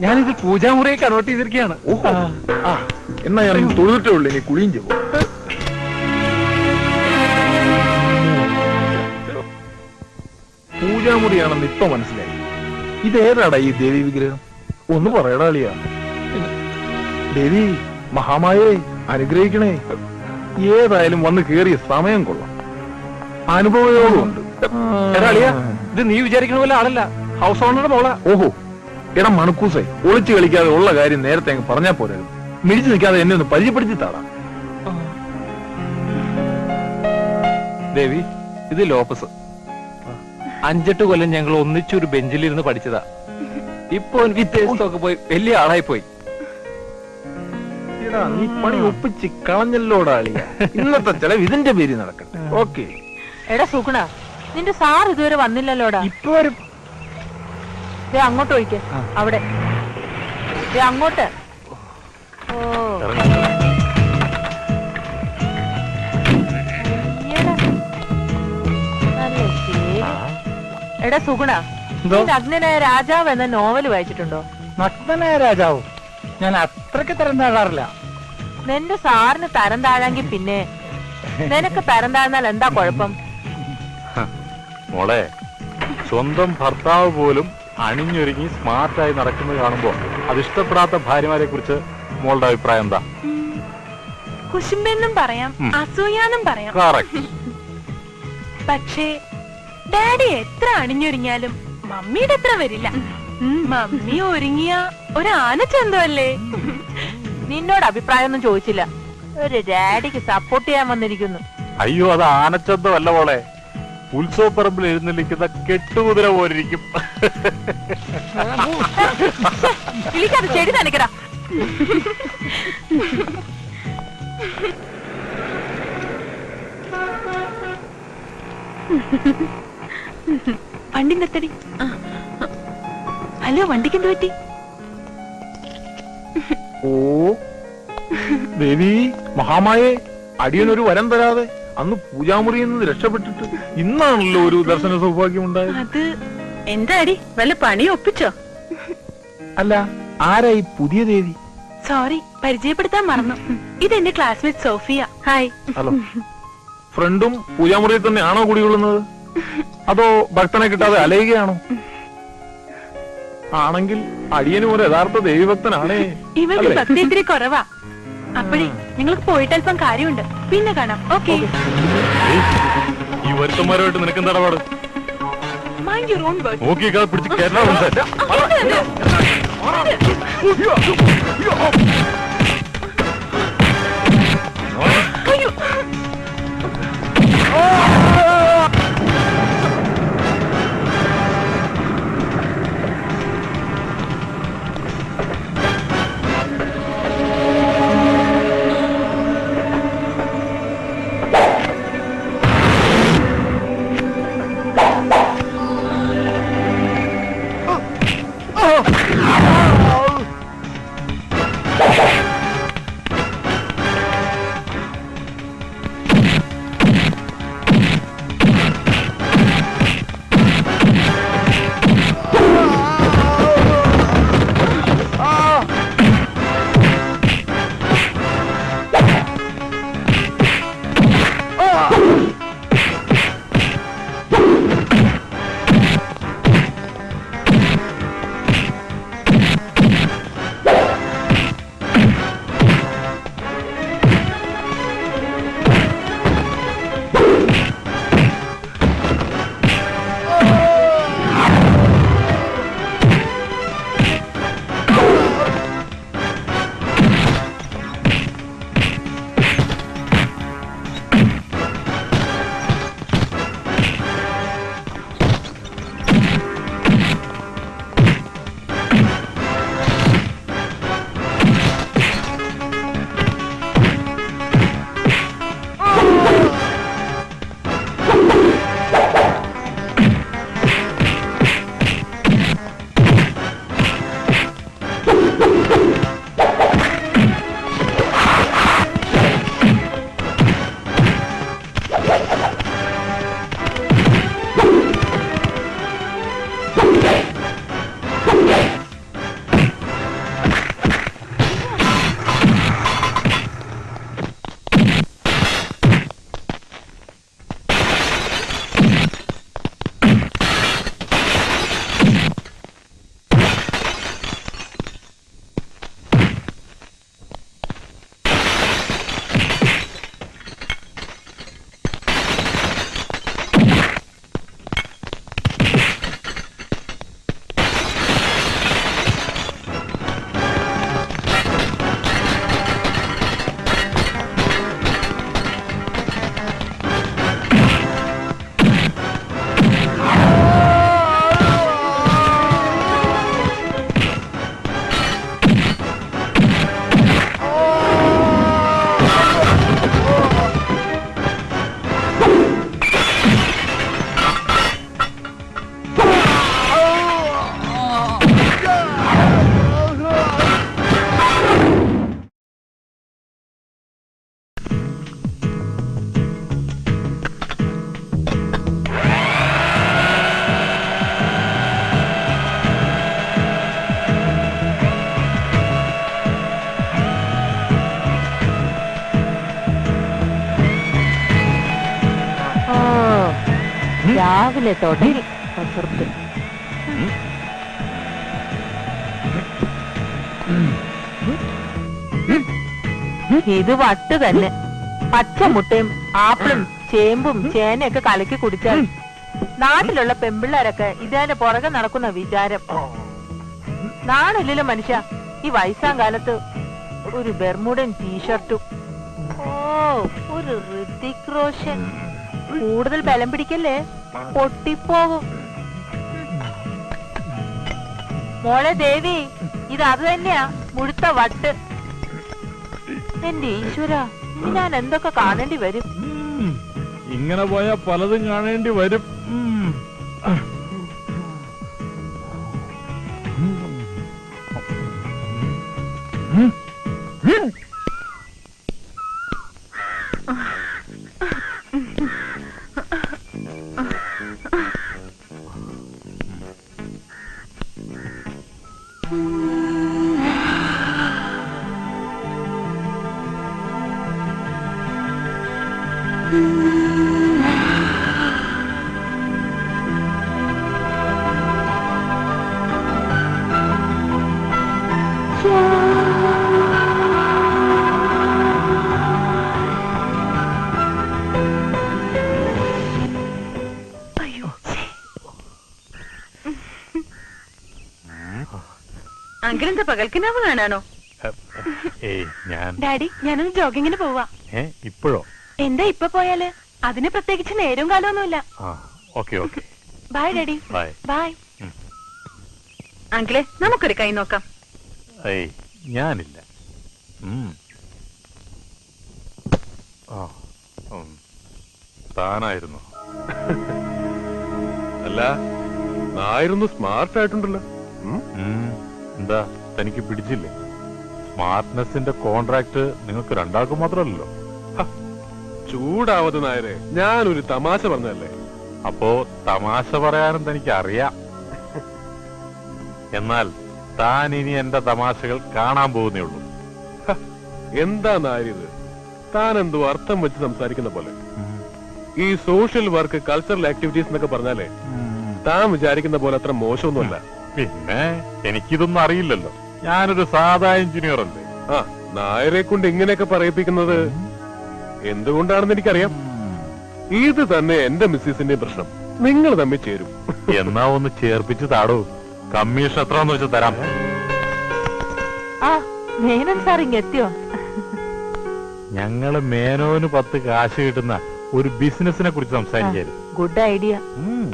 ഞാനിത് പൂജാമുറിയെ കൺവേർട്ട് ചെയ്തിരിക്കുകയാണ്. ഓഹോ, ആ എന്നാ ഞാൻ തൊഴുതിട്ടേ ഉള്ളൂ. ഇനി കുളിയും ചെയ്യും. പൂജാമുറിയാണെന്ന് ഇപ്പൊ മനസ്സിലായി. ഇതേതാടാ ഈ ദേവി വിഗ്രഹം? ഒന്ന് പറയടാ അളിയാ. ദേവി മഹാമായേ, അനുഗ്രഹിക്കണേ. ഏതായാലും വന്ന് കേറിയ സമയം കൊള്ളാം. അനുഭവയോടുണ്ട്. എടാ അളിയാ, ഇത് നീ വിചാരിക്കണ പോലെ ആളല്ല. ഹൗസ് ഓണറുടെ മോളാ. ഓഹോ, എടാ മണക്കൂസേ, ഒളിച്ചു കളിക്കാതെ ഉള്ള കാര്യം നേരത്തെ അങ്ങ് പറഞ്ഞാ പോരായിരുന്നു. മിടിച്ചു നിൽക്കാതെ എന്നെ ഒന്ന് പരിചയപ്പെടുത്തി താടാ. ദേവി, ഇത് ലോപ്പസ്. 5-8 കൊല്ലം ഞങ്ങൾ ഒന്നിച്ചൊരു ബെഞ്ചിലിരുന്ന് പഠിച്ചതാ. ഇപ്പൊ വിദ്യാഭ്യാസമൊക്കെ പോയി വലിയ ആളായി പോയി. എടാ നീ പണി ഒപ്പിച്ച് കളഞ്ഞല്ലോടാ അളിയ. ഇന്നത്തെ ചെലവ് ഇതിന്റെ പേര് നടക്കട്ടെ. ഓക്കെ. എടാ സുഗുണ, നിന്റെ സാർ ഇതുവരെ വന്നില്ലല്ലോടാ. ഇപ്പൊ വരും. ദേ അങ്ങോട്ട് ഒഴിക്ക്. അവിടെ ദേ അങ്ങോട്ട്. ഓ അയ്യടാ. എടാ സുഗുണ, എന്തോ? നീ നഗ്നനായ രാജാവ് എന്ന നോവൽ വായിച്ചിട്ടുണ്ടോ? നഗ്നനായ രാജാവ് ഞാൻ അത്രയ്ക്ക് തരം താഴാറില്ല. നിന്റെ സാറിന് തരം താഴാങ്കി പിന്നെ നിനക്ക് തരം താഴ്ന്നാൽ എന്താ കുഴപ്പം? മോളെ, സ്വന്തം ഭർത്താവ് പോലും അണിഞ്ഞൊരുങ്ങി സ്മാർട്ടായി നടക്കുന്നത് കാണുമ്പോ അത് ഇഷ്ടപ്പെടാത്ത ഭാര്യമാരെ കുറിച്ച് മോളുടെ അഭിപ്രായം എന്താ? കുശുമ്പെന്നും പറയാം, അസൂയാന്നും പറയാം. കറക്റ്റ്. പക്ഷേ ഡാഡി എത്ര അണിഞ്ഞൊരുങ്ങിയാലും മമ്മിയുടെ അത്ര വരില്ല. മമ്മി ഒരുങ്ങിയ ഒരു ആനച്ചന്തമല്ലേ. നിന്നോട് അഭിപ്രായം ഒന്നും ചോദിച്ചില്ല. ഒരു ഡാഡിക്ക് സപ്പോർട്ട് ചെയ്യാൻ വന്നിരിക്കുന്നു. അയ്യോ, അത് ആനച്ചന്തമല്ല മോളെ, ഉത്സവപ്പറമ്പിൽ എഴുന്നള്ളിക്കുന്ന കെട്ടുകുതിര പോലിരിക്കും. കിളിക്കാതെ ചെടി നനക്കടാ. വണ്ടി നിർത്തടി. ഹലോ, വണ്ടിക്ക് എന്ത് പറ്റി? ഓ ദേവി മഹാമായേ, അടിയനൊരു വരം തരാതെ അന്ന് പൂജാമുറിയിൽ നിന്ന് രക്ഷപ്പെട്ടിട്ട് ഇന്നാണല്ലോ ഒരു ദർശന സൗഭാഗ്യം ഉണ്ടായത്. അത് എന്താ അടി, വല്ല പണി ഒപ്പിച്ചോ? അല്ല, ആരായി പുതിയ ദേവി? സോറി, പരിചയപ്പെടുത്താൻ മറന്നു. ഇതെന്റെ ക്ലാസ്മേറ്റ് സോഫിയ. ഹായ്. ഹലോ. ഫ്രണ്ടും പൂജാമുറിയിൽ തന്നെ ആണോ കുടികൊള്ളുന്നത്, അതോ ഭക്തനെ കിട്ടാതെ അലയുകയാണോ? ആണെങ്കിൽ അടിയനും ഒരു യഥാർത്ഥ ദേവിഭക്തനാണേ. ഇവൾക്ക് അല്ലേ? ഭക്തി ഇത്തിരി കുറവാ. അപ്പഴേ ഞങ്ങൾക്ക് പോയിട്ട് അല്പം കാര്യമുണ്ട്, പിന്നെ കാണാം. ഓക്കെ, ഈ വരുത്തന്മാരുമായിട്ട് നിനക്ക് എന്താ ഇടപാട്? Mind your own word. നോക്കിയേക്കാതെ പിടിച്ച് കേരള Oh! രാവിലെ തുടങ്ങി കസർത്ത്. ഇത് വട്ട് തന്നെ. പച്ചമുട്ടയും ആപ്പിളും ചേമ്പും ചേനയൊക്കെ കലക്കി കുടിച്ചാൽ നാട്ടിലുള്ള പെമ്പിള്ളേരൊക്കെ ഇതേന്റെ പുറകെ നടക്കുന്ന വിചാരം. നാടില്ലല്ലോ മനുഷ്യ ഈ വയസ്സാം കാലത്ത് ഒരു ബെർമുഡൻ ടീഷർട്ടും. ഓ, ഒരു ഋതിക് റോഷൻ. കൂടുതൽ ബലം പിടിക്കല്ലേ, പൊട്ടിപ്പോകും. മോളെ ദേവി, ഇത് അത് തന്നെയാ മുഴുത്ത വട്ട്. എന്റെ ഈശ്വര, ഞാൻ എന്തൊക്കെ കാണേണ്ടി വരും. ഇങ്ങനെ പോയാൽ പലതും കാണേണ്ടി വരും. അങ്കിളെന്താ പകൽക്കിനാവ് കാണാനോ? ഡാഡി, ഞാനൊന്ന് ജോഗിങ്ങിന് പോവാ. ഇപ്പോഴോ? എന്താ ഇപ്പൊ പോയാല്? അതിന് പ്രത്യേകിച്ച് നേരവും കാലമൊന്നുമില്ല. By daddy. ബൈ. അങ്കിളെ, നമുക്കൊരു കൈ നോക്കാം. ഞാനില്ല. താനായിരുന്നു. അല്ല, നായിരുന്നു സ്മാർട്ട് ആയിട്ടുണ്ടല്ലോ. എന്താ, തനിക്ക് പിടിച്ചില്ലേ? സ്മാർട്ട്നെസിന്റെ കോൺട്രാക്ട് നിങ്ങൾക്ക് രണ്ടാൾക്കും മാത്രമല്ലല്ലോ. ചൂടാവത് നായരെ, ഞാനൊരു തമാശ പറഞ്ഞല്ലേ. അപ്പോ തമാശ പറയാനും തനിക്ക് അറിയാം. എന്നാൽ താൻ ഇനി എന്റെ തമാശകൾ കാണാൻ പോകുന്നേ ഉള്ളൂ. എന്താ നായരിത്? താൻ എന്തോ അർത്ഥം വെച്ച് സംസാരിക്കുന്ന പോലെ. ഈ സോഷ്യൽ വർക്ക്, കൾച്ചറൽ ആക്ടിവിറ്റീസ് എന്നൊക്കെ പറഞ്ഞാലേ താൻ വിചാരിക്കുന്ന പോലെ അത്ര മോശമൊന്നുമല്ല. പിന്നെ എനിക്കിതൊന്നും അറിയില്ലല്ലോ. ഞാനൊരു സാധാ എഞ്ചിനീയർ അല്ലേ. ആ, നായരെ കൊണ്ട് ഇങ്ങനെയൊക്കെ പറയിപ്പിക്കുന്നത് എന്തുകൊണ്ടാണെന്ന് എനിക്കറിയാം. ഇത് തന്നെ എന്റെ മിസ്സിസിന്റെ പ്രശ്നം. നിങ്ങൾ തമ്മിൽ ചേരും. എന്നാ ഒന്ന് ചേർപ്പിച്ച് താടോ. കമ്മീഷൻ എത്രയെന്ന് വെച്ച് തരാം. ആ, മേനൻ സാർ ഇങ്ങെത്തിയോ? ഞങ്ങള് മേനോന് 10 കാശ് കിട്ടുന്ന ഒരു ബിസിനസിനെ കുറിച്ച് സംസാരിക്കായിരുന്നു. Good idea.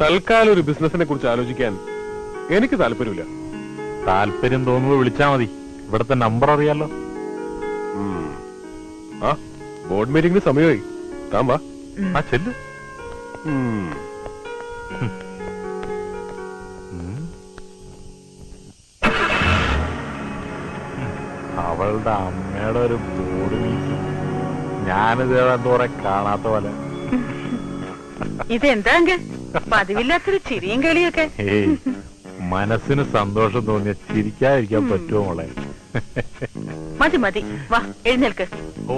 തൽക്കാലം ഒരു ബിസിനസിനെ കുറിച്ച് ആലോചിക്കാൻ എനിക്ക് താല്പര്യമില്ല. താല്പര്യം തോന്നുമ്പോ വിളിച്ചാ മതി. ഇവിടത്തെ നമ്പർ അറിയാലോ. ആ, ബോർഡ് മീറ്റിംഗിന് സമയമായി. താൻ വാ. ആ, ചെല്ലു. അവളുടെ അമ്മയുടെ ഒരു ബോർഡ് മീറ്റിംഗ്. ഞാനിത് എന്തോറെ കാണാത്ത പോലെ. ഇതെന്താ പതിവില്ലാത്തൊരു ചിരിയും കളിയൊക്കെ? ഏയ്, മനസ്സിന് സന്തോഷം തോന്നിയ ചിരിക്കാതിരിക്കാൻ പറ്റുമോ മോളെ? മതി മതി, വാ എഴുന്നേൽക്ക്. ഓ,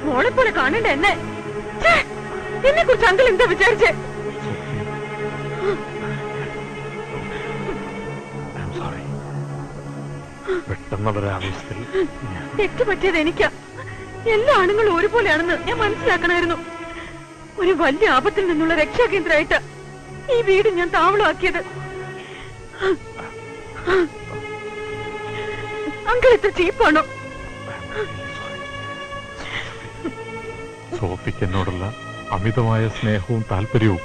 മോളെ പോലെ കാണണ്ട എന്നെ. എന്നെ കുറിച്ച് അങ്കിൾ എന്താ വിചാരിച്ചേ? തെറ്റ് പറ്റിയത് എനിക്കാ. എല്ലാ ആണുങ്ങളും ഒരുപോലെയാണെന്ന് ഞാൻ മനസ്സിലാക്കണമായിരുന്നു. ഒരു വലിയ ആപത്തിൽ നിന്നുള്ള രക്ഷാകേന്ദ്രമായിട്ട് ഈ വീട് ഞാൻ താവളമാക്കിയത്. അങ്കിൾ ഇത്ര ചീപ്പാണോ? സോഫിക്ക് എന്നോടുള്ള അമിതമായ സ്നേഹവും താല്പര്യവും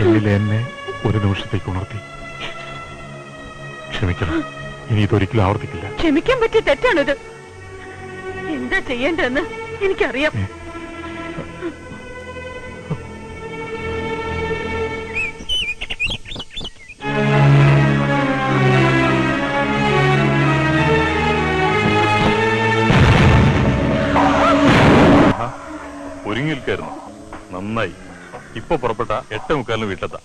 എന്നിലെ എന്നെ ഒരു നിമിഷത്തേക്ക് ഉണർത്തി. ക്ഷമിക്കണം, ഇനി ഇതൊരിക്കലും ആവർത്തിക്കില്ല. ക്ഷമിക്കാൻ പറ്റിയ തെറ്റാണിത്. എന്താ ചെയ്യേണ്ടതെന്ന് എനിക്കറിയാം. ഒരുങ്ങി നിൽക്കായിരുന്നു. നന്നായി. ഇപ്പൊ പുറപ്പെട്ട 8:45 വീട്ടിലെത്താം.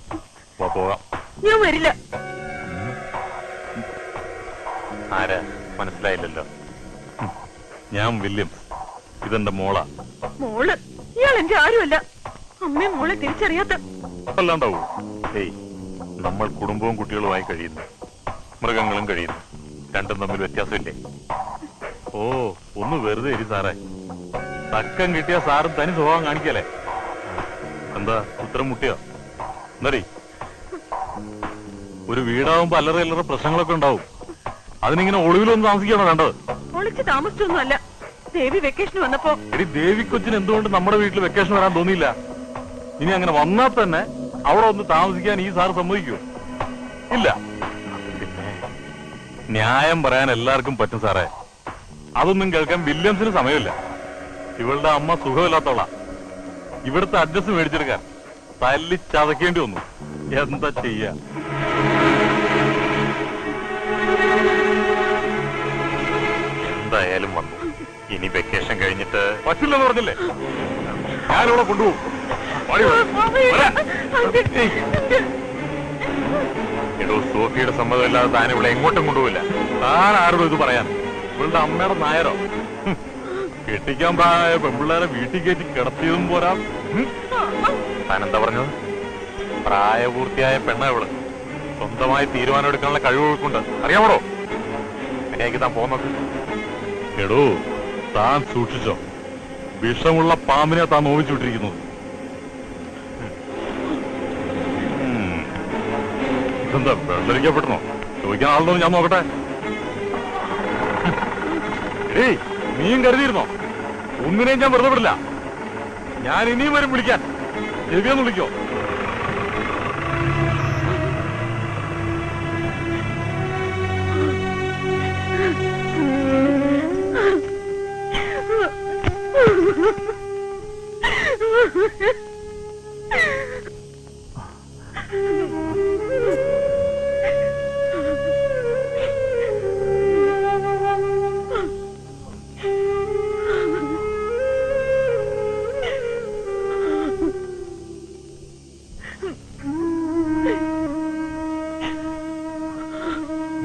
പോകാം. ഞാൻ വരില്ല. ആരാ മനസ്സിലായില്ലല്ലോ? ഞാൻ വില്യംസ്. ഇതെന്റെ മോളാ. മോള്? ഇയാൾ എന്റെ ആരുമല്ല. അമ്മയും മോളെ തിരിച്ചറിയാത്ത അല്ലാണ്ടാവൂ. ഏയ്, നമ്മൾ കുടുംബവും കുട്ടികളുമായി കഴിയുന്നു. മൃഗങ്ങളും കഴിയുന്നു. രണ്ടും തമ്മിൽ വ്യത്യാസമില്ലേ? ഓ, ഒന്ന് വെറുതെ ഇരി സാറേ. തക്കം കിട്ടിയ സാറും തനി സ്വഭാവം കാണിക്കല്ലേ? എന്താ ഉത്തരം മുട്ടിയോ? എന്താടി, ഒരു വീടാവുമ്പോ അല്ലറ അല്ലറ പ്രശ്നങ്ങളൊക്കെ ഉണ്ടാവും. അതിനിങ്ങനെ ഒളിവിലൊന്നും താമസിക്കണോ വേണ്ടത്? ഒളിച്ച് താമസിച്ചൊന്നും അല്ല. ദേവി വെക്കേഷൻ വന്നപ്പോ. എടി, ദേവി കൊച്ചിന് എന്തുകൊണ്ട് നമ്മുടെ വീട്ടിൽ വെക്കേഷൻ വരാൻ തോന്നിയില്ല? ഇനി അങ്ങനെ വന്നാൽ തന്നെ അവിടെ ഒന്ന് താമസിക്കാൻ ഈ സാറ് സമ്മതിക്കുമോ? ഇല്ല. പിന്നെ ന്യായം പറയാൻ എല്ലാവർക്കും പറ്റും സാറേ. അതൊന്നും കേൾക്കാൻ വില്യംസിന് സമയമില്ല. ഇവളുടെ അമ്മ സുഖമില്ലാത്തോളാ. ഇവിടുത്തെ അഡ്രസ് മേടിച്ചെടുക്കാൻ തല്ലി ചതക്കേണ്ടി വന്നു. എന്താ ചെയ്യാ? എന്തായാലും വന്നു. ഇനി വെക്കേഷൻ കഴിഞ്ഞിട്ട് പറ്റില്ലെന്ന് പറഞ്ഞില്ലേ? ഞാനിവിടെ കൊണ്ടുപോകും. എടോ, സോഫിയുടെ സമ്മതമില്ലാതെ താൻ ഇവിടെ എങ്ങോട്ടും കൊണ്ടുപോയില്ല. താൻ ആരോടും ഇത് പറയാൻ? ഇവളുടെ അമ്മയുടെ നായരോ? കെട്ടിക്കാൻ പ്രായ പെൺപിള്ളേരെ വീട്ടിൽ കയറ്റി കിടത്തിയതും പോരാ. താൻ എന്താ പറഞ്ഞത്? പ്രായപൂർത്തിയായ പെണ്ണ ഇവള്. സ്വന്തമായി തീരുമാനം എടുക്കാനുള്ള കഴിവുകൾക്കുണ്ട്. അറിയാമോ? മര്യാദയ്ക്ക് താൻ പോന്നോക്ക്. എടോ, താൻ സൂക്ഷിച്ചോ. വിഷമുള്ള പാമ്പിനെ താൻ നോവിച്ചുവിട്ടിരിക്കുന്നത്. ഇതെന്താ വെള്ളരിക്കപ്പെടണോ? ചോദിക്കാൻ ആളുണ്ടോ ഞാൻ നോക്കട്ടെ. ഏയ്, നീയും കരുതിയിരുന്നോ? ഒന്നിനെയും ഞാൻ വെറുതെ വിടില്ല. ഞാൻ ഇനിയും വരും വിളിക്കാൻ. ചെവിയൊന്ന് വിളിക്കോ?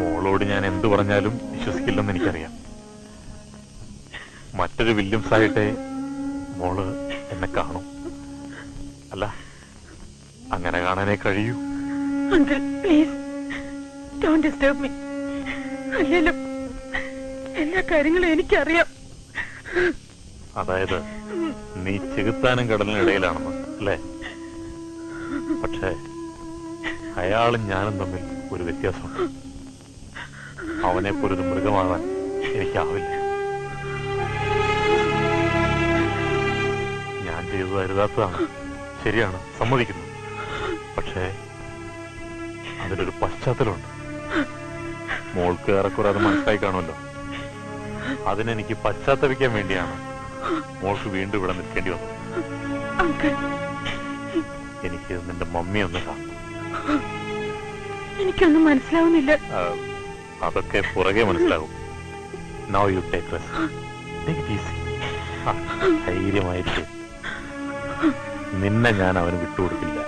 മോളോട് ഞാൻ എന്തു പറഞ്ഞാലും വിശ്വസിക്കില്ലെന്ന് എനിക്കറിയാം. മറ്റൊരു വില്യംസ് ആയിട്ടേ മോള് എന്നെ കാണും. അല്ല, അങ്ങനെ കാണാനേ കഴിയൂ. Uncle, please don't disturb me. അല്ലല്ലോ, എല്ലാ കാര്യങ്ങളും എനിക്കറിയാം. അതായത് നീ ചെകുത്താനും കടലിനിടയിലാണെന്ന് അല്ലേ? പക്ഷേ അയാളും ഞാനും തമ്മിൽ ഒരു വ്യത്യാസമുണ്ട്. അവനെ പോലൊരു മൃഗമാകാൻ എനിക്കാവില്ല. ഞാൻ ചെയ്തത് അരുതാത്തതാണ്, ശരിയാണ്, സമ്മതിക്കുന്നു. പക്ഷേ അതിലൊരു പശ്ചാത്തലമുണ്ട്. മോൾക്ക് ഏറെക്കുറെ അത് മനസ്സിലായി കാണുമല്ലോ. അതിനെനിക്ക് പശ്ചാത്തപിക്കാൻ വേണ്ടിയാണ് മോൾക്ക് വീണ്ടും ഇവിടെ നിൽക്കേണ്ടി വന്നത്. എനിക്ക് നിന്റെ മമ്മി ഒന്ന് കാണും. എനിക്കൊന്നും മനസ്സിലാവുന്നില്ല. അതൊക്കെ പുറകെ മനസ്സിലാകും. Now you take rest. Take it easy. ധൈര്യമായിരിക്കും. നിന്നെ ഞാൻ അവന് വിട്ടുകൊടുക്കില്ല.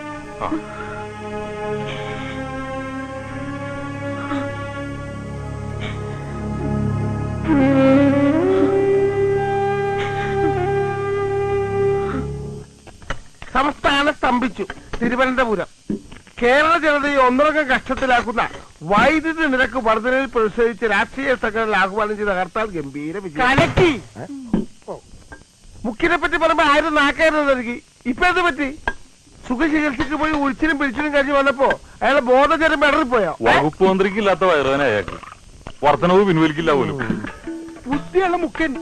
സംസ്ഥാനം സ്തംഭിച്ചു. തിരുവനന്തപുരം കേരള ജനതയെ ഒന്നടങ്കം കഷ്ടത്തിലാക്കുന്ന വൈദ്യുതി നിരക്ക് വർധനയിൽ പ്രതിഷേധിച്ച് രാഷ്ട്രീയ സംഘടനകൾ ആഹ്വാനം ചെയ്ത ഹർത്താൽ ഗംഭീര വിജയം. മുക്കിനെ പറ്റി പറയുമ്പോ ആരും നാക്കായിരുന്നു നൽകി. ഇപ്പൊ എന്ത് പറ്റി? സുഖചികിത്സക്ക് പോയി ഉഴിച്ചിനും പിടിച്ചിനും കഴിഞ്ഞ് വന്നപ്പോ അയാളെ ബോധം ചേരുമ്പോ ഇടറിപ്പോയോ? വകുപ്പ് മന്ത്രിക്കില്ലാത്ത വയറുവേന അയാൾക്ക്. വർധനവ് പിൻവലിക്കില്ല പോലും. ബുദ്ധിയുള്ള മുക്കൻ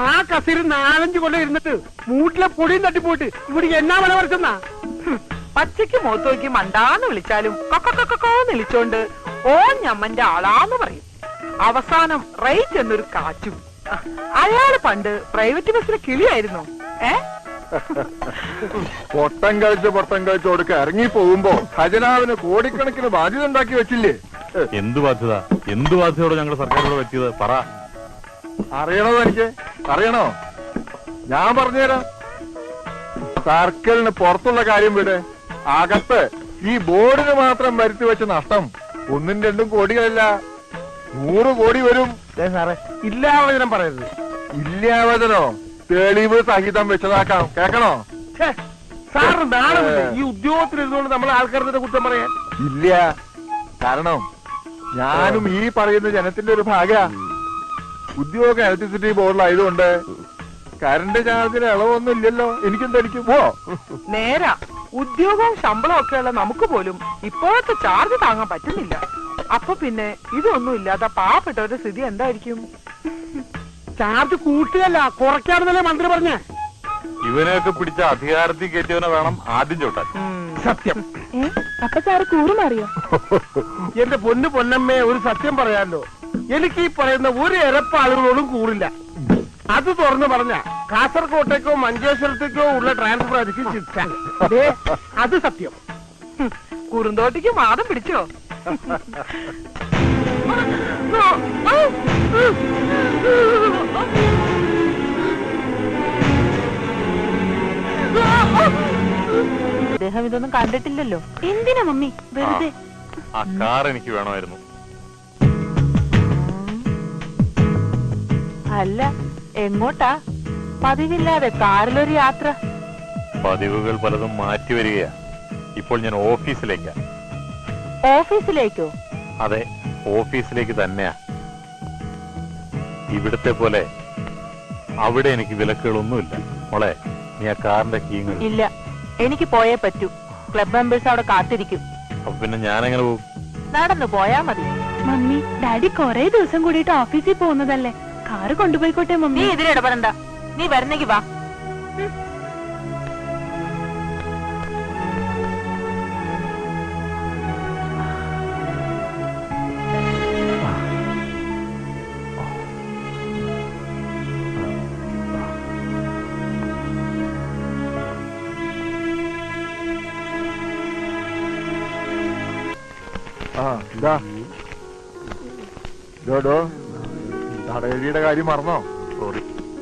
ആ കസേര 4-5 കൊല്ലം ഇരുന്നിട്ട് മൂട്ടിലെ പൊടിയും തട്ടിപ്പോയിട്ട് ഇവിടെ എന്നാ വില പറിച്ചെന്നാ. പച്ചയ്ക്ക് മുഖത്ത് നോക്കി മണ്ടാന്ന് വിളിച്ചാലും കൊക്കോന്ന് വിളിച്ചോണ്ട് ഓ ഞമ്മന്റെ ആളാന്ന് പറയും. അവസാനം റേറ്റ് എന്നൊരു കാറ്റും. അയാള് പണ്ട് പ്രൈവറ്റ് ബസ്സിലെ കിളിയായിരുന്നു. പൊട്ടം കഴിച്ച് കൊടുക്ക ഇറങ്ങി പോകുമ്പോ ഖജനാവിന് കോടിക്കണക്കിന് ബാധ്യത ഉണ്ടാക്കി വെച്ചില്ലേ? എന്ത് ബാധ്യതയോടെ ഞങ്ങളുടെ സർക്കാരിനോട് പറ്റിയത് പറ. അറിയണോ എനിക്ക്? അറിയണോ? ഞാൻ പറഞ്ഞുതരാം. സർക്കിളിന് പുറത്തുള്ള കാര്യം വിട്. അകത്ത് ഈ ബോർഡിന് മാത്രം വരുത്തി വെച്ച നഷ്ടം 1-2 കോടികളല്ല, 100 കോടി വരും. സാറേ ഇല്ലാവചനം പറയരുത്. ഇല്ലാവചനോ? തെളിവ് സഹിതം വെച്ചതാക്കാം. കേക്കണോ? സാറിന് നാണമില്ലേ ഈ ഉദ്യോഗത്തിൽ ഇരുന്നുകൊണ്ട് നമ്മൾ ആൾക്കാരുടെ കുറ്റം പറയാൻ? ഇല്ല. കാരണം ഞാനും ഈ പറയുന്ന ജനത്തിന്റെ ഒരു ഭാഗ. ഉദ്യോഗ ഇലക്ട്രിസിറ്റി ബോർഡിലായതുകൊണ്ട് കറണ്ട് ചാർജിന് ഇളവൊന്നും ഇല്ലല്ലോ. എനിക്കും തനിക്കും പോ. നേരാ. ഉദ്യോഗവും ശമ്പളവും ഒക്കെയുള്ള നമുക്ക് പോലും ഇപ്പോഴത്തെ ചാർജ് താങ്ങാൻ പറ്റുന്നില്ല. അപ്പൊ പിന്നെ ഇതൊന്നും ഇല്ലാത്ത പാവപ്പെട്ടവരുടെ സ്ഥിതി എന്തായിരിക്കും? ചാർജ് കൂട്ടുകയല്ല കുറയ്ക്കാണെന്നല്ലേ മന്ത്രി പറഞ്ഞേ. ഇവനെയൊക്കെ പിടിച്ച അധികാരത്തിൽ കയറ്റിയവനെ വേണം ആദ്യം ചോട്ടാൻ. സത്യം. അപ്പൊ സാറ് കൂറുമാറിയോ? എന്റെ പൊന്നമ്മേ, ഒരു സത്യം പറയാമല്ലോ, എനിക്ക് ഈ പറയുന്ന ഒരു ഇരപ്പ് ആളുകളോടും കൂറില്ല. അത് തുറന്നു പറഞ്ഞ കാസർകോട്ടേക്കോ മഞ്ചേശ്വരത്തേക്കോ ഉള്ള ട്രാൻസ്ഫർ ആയിരിക്കും ശിക്ഷ. അത് സത്യം. കുറുന്തോട്ടിക്ക് മാതം പിടിച്ചോ? അദ്ദേഹം ഇതൊന്നും കണ്ടിട്ടില്ലല്ലോ. എന്തിനാ മമ്മി വെറുതെ? ആ കാർ എനിക്ക് വേണമായിരുന്നു. അല്ല, എങ്ങോട്ടാ? പതിവില്ലാതെ കാറിലൊരു യാത്ര. പതിവുകൾ പലതും മാറ്റി വരികയാ. ഇപ്പോൾ ഞാൻ ഓഫീസിലേക്കാ. ഓഫീസിലേക്കോ? അതെ, ഓഫീസിലേക്ക് തന്നെയാ. ഇവിടത്തെ പോലെ അവിടെ എനിക്ക് വിലക്കുകളൊന്നുമില്ല. മോളെ, നീ ആ കാറിന്റെ കീങ്ങൾ. ഇല്ല, എനിക്ക് പോയേ പറ്റൂ. ക്ലബ് മെമ്പേഴ്സ് അവിടെ കാത്തിരിക്കും. അപ്പൊ പിന്നെ ഞാനെങ്ങനെ പോകും? നടന്നു പോയാ മതി. മമ്മി, ഡാഡി കൊറേ ദിവസം കൂടിയിട്ട് ഓഫീസിൽ പോകുന്നതല്ലേ, കാറ് കൊണ്ടുപോയിക്കോട്ടെ നീ മമ്മി. ഇതിലിടപെടണ്ട. നീ വരുന്നെങ്കി വാ. തടയടിയുടെ കാര്യം മറന്നോ? സോറി,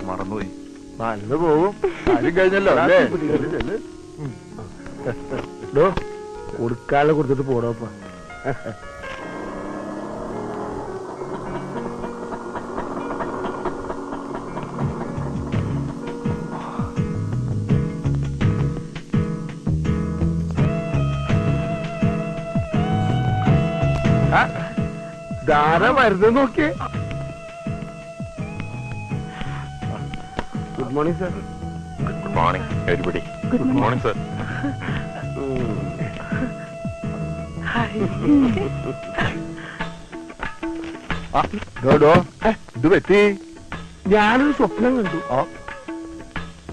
മറന്നുപോയി. നല്ലത് പോകും. കാര്യം കഴിഞ്ഞല്ലോ അല്ലേ? കൊടുക്കാതെ കൊടുത്തിട്ട് പോടോപ്പ. ധാര വരുന്നത് നോക്കിയേ. Good morning sir. Good morning everybody. Good morning sir. ഇത് പറ്റി? ഞാനൊരു സ്വപ്നം കണ്ടു.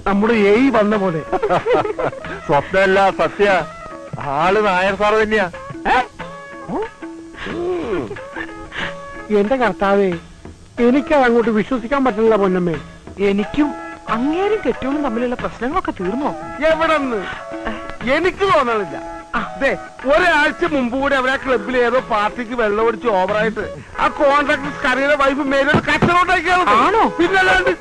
നമ്മുടെ വന്ന പോലെ. സ്വപ്നമല്ല, സത്യ. ആള് നായർ സാറ് തന്നെയാ. എന്റെ കർത്താവേ, എനിക്കത് അങ്ങോട്ട് വിശ്വസിക്കാൻ പറ്റില്ല പൊന്നമ്മേ. എനിക്കും അങ്ങേരും കെട്ടിയോളും തമ്മിലുള്ള പ്രശ്നങ്ങളൊക്കെ തീർന്നോ? എവിടെന്ന് എനിക്ക് തോന്നണില്ല. അതെ, ഒരാഴ്ച മുമ്പ് കൂടി അവരെ ക്ലബിൽ ഏതോ പാർട്ടിക്ക് വെള്ളം ഒടിച്ച് ഓവറായിട്ട് ആ കോൺട്രാക്ടർ കറിയുടെ വൈഫ് മേലൊരു കച്ചവടമാണോ? പിന്നല്ലാണ്ട്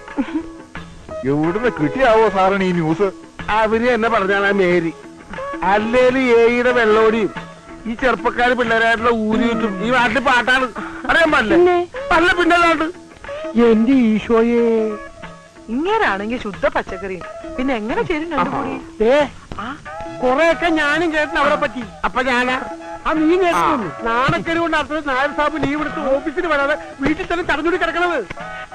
എവിടുന്ന് കിട്ടിയാവോ സാറിന് ഈ ന്യൂസ്? അവര് എന്നെ പറഞ്ഞാണ് മേരി. അല്ലേലും ഏയുടെ വെള്ളോടിയും ഈ ചെറുപ്പക്കാര് പിള്ളേരായിട്ടുള്ള ഊരിയിട്ടും ഈ നാട്ടിൽ പാട്ടാണ്. അറിയാൻ പാടില്ലേ? അല്ല പിന്നല്ലാണ്ട്. എന്റെ ഈശോയെ, ഇങ്ങനാണെങ്കിൽ ശുദ്ധ പച്ചക്കറി. പിന്നെ എങ്ങനെ ചേരും രണ്ടുകൂടി? കൊറേയൊക്കെ ഞാനും കേട്ടിന് അവരെ പറ്റി. അപ്പൊ ഞാനാ നീ കേട്ടു. നാണക്കേട് കൊണ്ട് അർത്ഥം നായർ സാബ് ലീവ് എടുത്ത് ഓഫീസിൽ വരാതെ വീട്ടിൽ തന്നെ തടഞ്ഞൂടി കിടക്കണത്.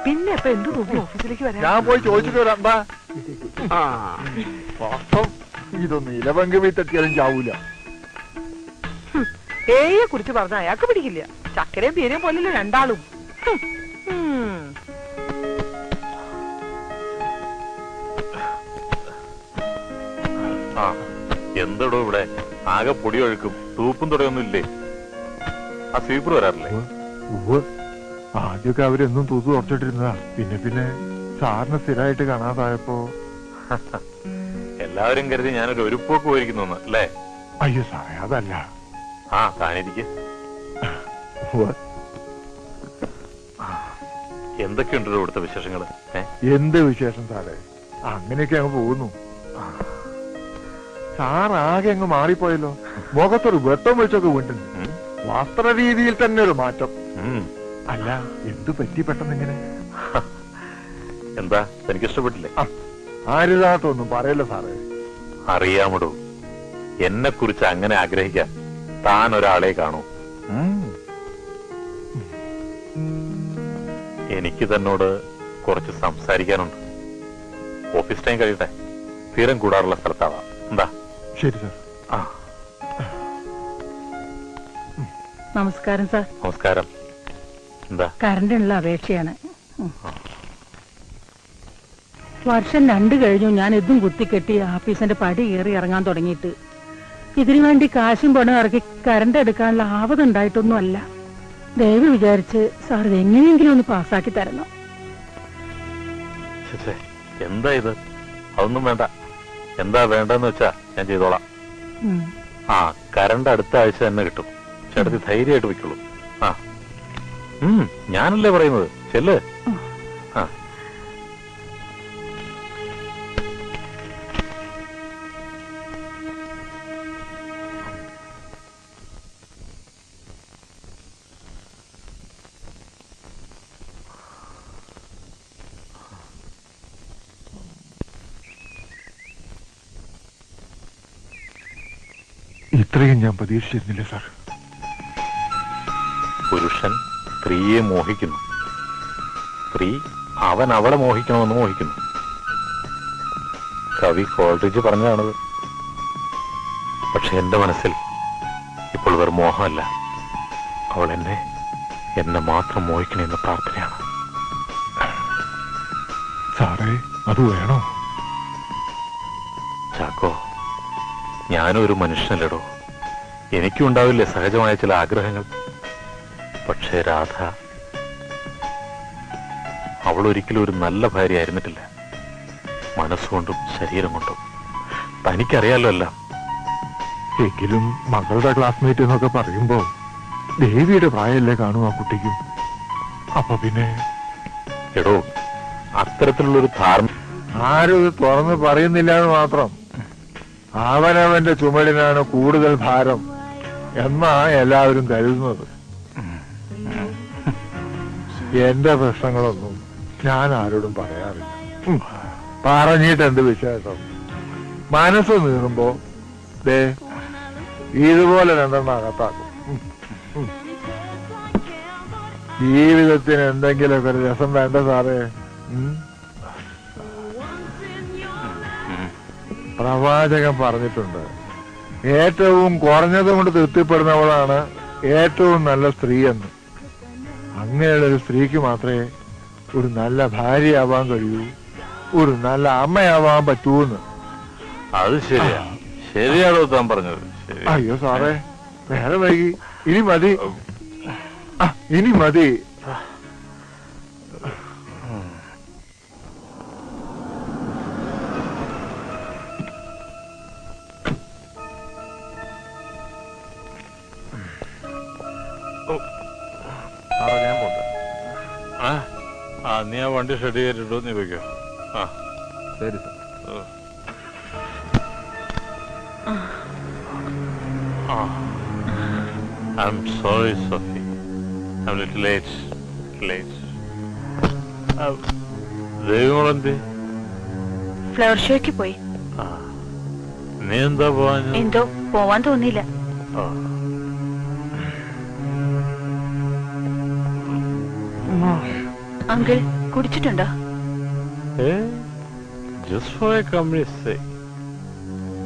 പിന്നെ ഇപ്പൊ എന്ത് തോന്നി ഓഫീസിലേക്ക് വരാൻ? ഞാൻ പോയി ചോദിച്ചിട്ട് വരാം. ഇതൊന്നും ഇലവങ്ക് വീട്ടെത്തിയാലും ചാവൂല. ഏയെ കുറിച്ച് പറഞ്ഞ അയാൾക്ക് പിടിക്കില്ല. ചക്കരയും പേരയും പോലല്ലോ രണ്ടാളും. ആ എന്തടോ ഇവിടെ ആകെ പൊടി ഒഴുക്കും തൂപ്പും തുടയൊന്നും ഇല്ലേ? ആ സ്വീപ്പർ വരാറില്ലേ? ആദ്യമൊക്കെ അവരെന്നും തൂത്ത് ഉറച്ചിട്ടിരുന്നതാ. പിന്നെ സാറിന് സ്ഥിരമായിട്ട് കാണാതായപ്പോ എല്ലാവരും കരുതി ഞാനൊരു ഒരുപ്പോക്ക് പോയിരിക്കുന്നു അല്ലേ? അയ്യോ സാറേ, അതല്ല. ആ താനിരിക്കെ. എന്തൊക്കെയുണ്ടോ ഇവിടുത്തെ വിശേഷങ്ങള്? എന്ത് വിശേഷം സാറേ, അങ്ങനെയൊക്കെ അങ്ങ് പോകുന്നു. സാറാകെ അങ്ങ് മാറിപ്പോയല്ലോ. മുഖത്തൊരു വെട്ടം വെച്ചൊക്കെ വീണ്ടുണ്ട്. വസ്ത്ര രീതിയിൽ തന്നെ ഒരു മാറ്റം. അല്ല, എന്തു പറ്റി പെട്ടെന്ന് ഇങ്ങനെ? എന്താ തനിക്ക് ഇഷ്ടപ്പെട്ടില്ലേ? ആരുതാത്തൊന്നും പറയല്ലോ സാറേ. അറിയാമടോ, എന്നെ കുറിച്ച് അങ്ങനെ ആഗ്രഹിക്കാൻ താൻ ഒരാളെ കാണൂ. എനിക്ക് തന്നോട് കുറച്ച് സംസാരിക്കാനുണ്ട്. ഓഫീസ് ടൈം കഴിയട്ടെ, സ്ഥിരം കൂടാറുള്ള സ്ഥലത്താവാം. എന്താ? ശരി സാർ. ആ നമസ്കാരം സാർ. നമസ്കാരം. എന്താ? കറണ്ടിനുള്ള അപേക്ഷയാണ്. വർഷം 2 കഴിഞ്ഞു ഞാൻ ഇതും കുത്തിക്കെട്ടി ആഫീസിന്റെ പടി കയറി ഇറങ്ങാൻ തുടങ്ങിയിട്ട്. ഇതിനു വേണ്ടി കാശും പണം ഇറക്കി കറണ്ട് എടുക്കാനുള്ള ആവതുണ്ടായിട്ടൊന്നും അല്ല. ദയവ് വിചാരിച്ച് സാർ ഇത് എങ്ങനെയെങ്കിലും ഒന്ന് പാസ്സാക്കി തരണം. എന്താ ഇത്? അതൊന്നും വേണ്ട. എന്താ വേണ്ടെന്ന് വെച്ചാ ഞാൻ ചെയ്തോളാം. ആ കറണ്ട് അടുത്ത ആഴ്ച തന്നെ കിട്ടും. ചേട്ടത്തി ധൈര്യമായിട്ട് വെക്കുള്ളൂ. ആ ഞാനല്ലേ പറയുന്നത്. ചെല്ല്. ആ ഇത്രയും ഞാൻ പ്രതീക്ഷിച്ചിരുന്നില്ല സാർ. പുരുഷൻ സ്ത്രീയെ മോഹിക്കുന്നു, സ്ത്രീ അവൻ അവളെ മോഹിക്കണമെന്ന് മോഹിക്കുന്നു. കവി കോൾറിഡ്ജ് പറഞ്ഞതാണത്. പക്ഷെ എന്റെ മനസ്സിൽ ഇപ്പോൾ വെറും മോഹമല്ല, അവൾ എന്നെ മാത്രം മോഹിക്കണമെന്ന പ്രാർത്ഥനയാണ്. സാറേ, അത് വേണോ? ചാക്കോ, ഞാനും ഒരു മനുഷ്യനല്ലടോ. എനിക്കും ഉണ്ടാവില്ലേ സഹജമായ ചില ആഗ്രഹങ്ങൾ. പക്ഷേ രാധ, അവൾ ഒരിക്കലും ഒരു നല്ല ഭാര്യ ആയിരുന്നിട്ടില്ല, മനസ്സുകൊണ്ടും ശരീരം കൊണ്ടും. തനിക്കറിയാലോ എല്ലാം. എങ്കിലും മകളുടെ ക്ലാസ്മേറ്റ് എന്നൊക്കെ പറയുമ്പോ ദേവിയുടെ പ്രായമല്ലേ കാണും ആ കുട്ടിക്കും. അപ്പൊ പിന്നെ എടോ, അത്തരത്തിലുള്ളൊരു ധാർമ്മിക ആരും ഇത് തുറന്ന് പറയുന്നില്ല എന്ന് മാത്രം. അവനവന്റെ ചുമടിനാണ് കൂടുതൽ ഭാരം എന്നാ എല്ലാവരും കരുതുന്നത്. എന്റെ പ്രശ്നങ്ങളൊന്നും ഞാൻ ആരോടും പറയാറില്ല. പറഞ്ഞിട്ട് എന്ത് വിശേഷം? മനസ്സ് നീറുമ്പോ ദേ ഇതുപോലെ 2 അകത്താക്കും. ജീവിതത്തിന് എന്തെങ്കിലുമൊക്കെ ഒരു രസം വേണ്ട സാറേ. പ്രവാചകൻ പറഞ്ഞിട്ടുണ്ട്, ഏറ്റവും കുറഞ്ഞത് കൊണ്ട് തൃപ്തിപ്പെടുന്നവളാണ് ഏറ്റവും നല്ല സ്ത്രീ എന്ന്. അങ്ങനെയുള്ള ഒരു സ്ത്രീക്ക് മാത്രമേ ഒരു നല്ല ഭാര്യയാവാൻ കഴിയൂ, ഒരു നല്ല അമ്മയാവാൻ പറ്റൂന്ന്. അത് ശരിയാണോ താൻ പറഞ്ഞത്? അയ്യോ സാറേ, വേറെ വൈകി. ഇനി മതി, ഇനി മതി. ഞാൻ പോട്ടെ. നീ ആ വണ്ടി ഷെഡ് ചെയ്തിട്ടോ? നീ വയ്ക്കോ. ആ ശരി sir. I'm sorry, Sophie. I'm a little late. ദൈവങ്ങളെന്തേ? ഫ്ലവർ ഷോയ്ക്ക് പോയി. നീ എന്താ പോവാൻ? എന്തോ പോവാൻ തോന്നിയില്ല. അങ്കിൾ കുടിച്ചിട്ടുണ്ടോ? Just for a company's sake.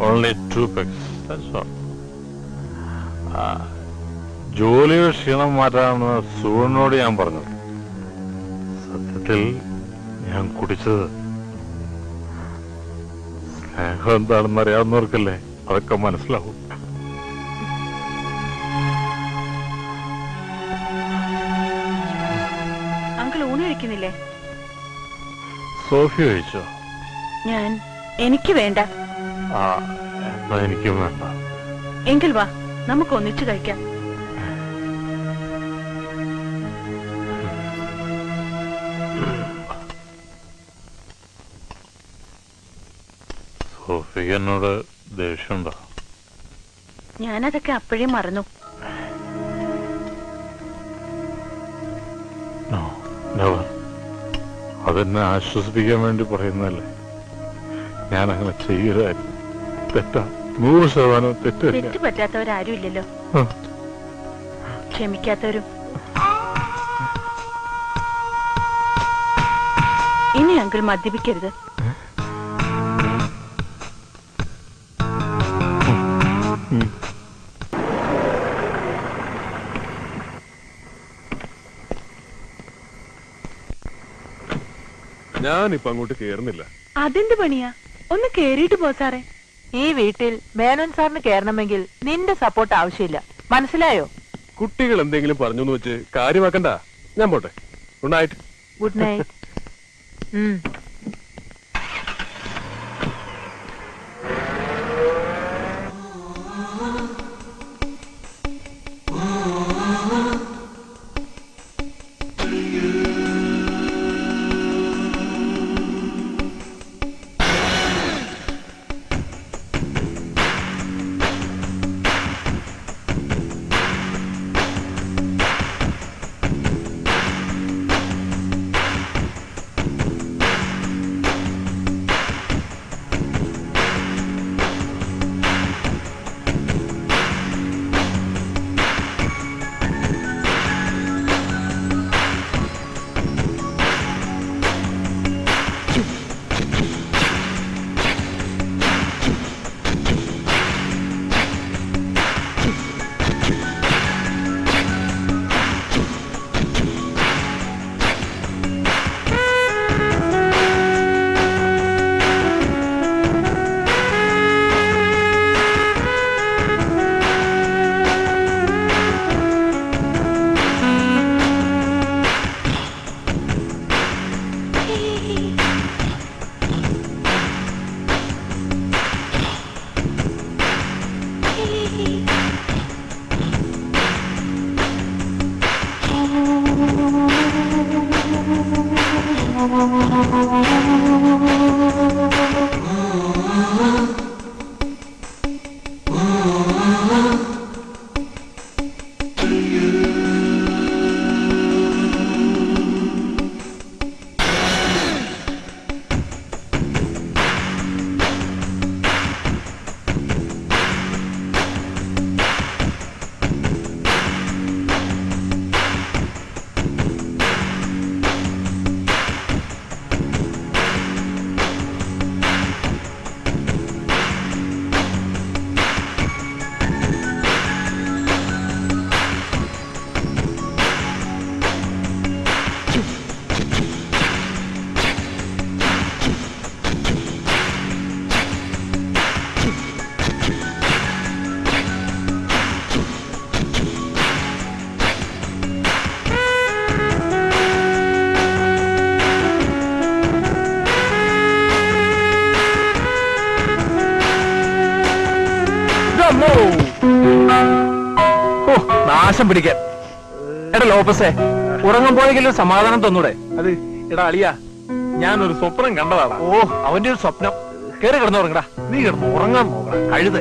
Only 2 packs. That's all. ജോലിയുടെ ക്ഷീണം മാറ്റാമെന്ന് സൂര്യനോട് ഞാൻ പറഞ്ഞു. വീട്ടിൽ ഞാൻ കുടിച്ചത് സ്നേഹം എന്താണെന്ന് അറിയാവുന്നവർക്കല്ലേ അതൊക്കെ മനസ്സിലാവും. അങ്കിൾ ഊണ് കഴിക്കുന്നില്ലേ? സോഫി കഴിച്ചോ? എനിക്ക് വേണ്ട. ആ എന്നാ എനിക്കും വേണ്ട. എങ്കിൽ വാ, നമുക്ക് ഒന്നിച്ചു കഴിക്കാം. സോഫിക്ക് എന്നോട് ദേഷ്യമുണ്ടോ? ഞാനതൊക്കെ അപ്പോഴേ മറന്നു. അതെന്നെ ആശ്വസിപ്പിക്കാൻ വേണ്ടി പറയുന്നതല്ലേ. ഞാൻ അങ്ങനെ ചെയ്യലായിരുന്നു. തെറ്റാ, 100% തെറ്റല്ല. തെറ്റ് പറ്റാത്തവരാരും ഇല്ലല്ലോ, ക്ഷമിക്കാത്തവരും. ഇനി അങ്കിൾ മദ്യപിക്കരുത്. ഞാനിപ്പോ അങ്ങോട്ട് കേറുന്നില്ല. അതെന്ത് പണിയാ? ഒന്ന് കേറിയിട്ട് പോ സാറേ. ഈ വീട്ടിൽ മേനോൻ സാറിന് കയറണമെങ്കിൽ നിന്റെ സപ്പോർട്ട് ആവശ്യമില്ല, മനസ്സിലായോ? കുട്ടികൾ എന്തെങ്കിലും പറഞ്ഞു വെച്ച് കാര്യമാക്കണ്ട. ഞാൻ പോട്ടെ. Good night. Good night. നാശം പിടിക്കാൻ. എടാ ലോപ്പസേ, ഉറങ്ങുമ്പോഴെങ്കിലും സമാധാനം തന്നൂടെ? അത് എടാ അളിയാ, ഞാനൊരു സ്വപ്നം കണ്ടതാടാ. ഓ, അവന്റെ ഒരു സ്വപ്നം. കേറി കിടന്നുറങ്ങടാ. നീ കിടന്ന് ഉറങ്ങാൻ നോക്കടാ കഴുത.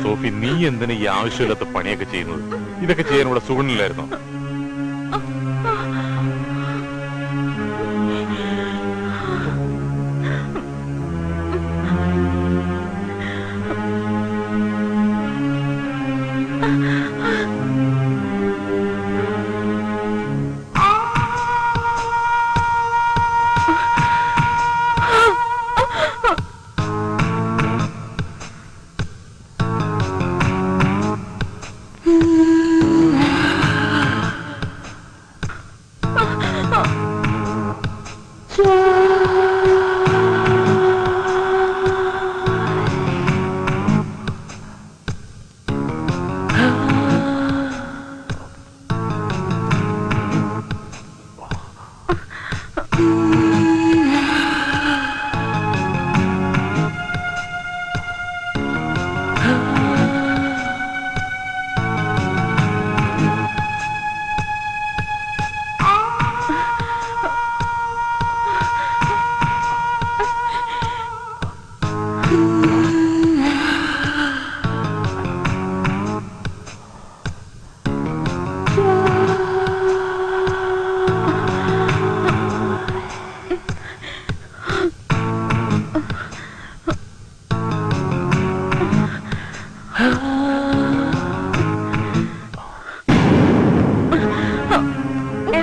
സോഫി, നീ എന്തിനാ ഈ ആവശ്യമില്ലാത്ത പണിയൊക്കെ ചെയ്യുന്നത്? ഇതൊക്കെ ചെയ്യാൻ ഇവിടെ സുഖമില്ലായിരുന്നോ?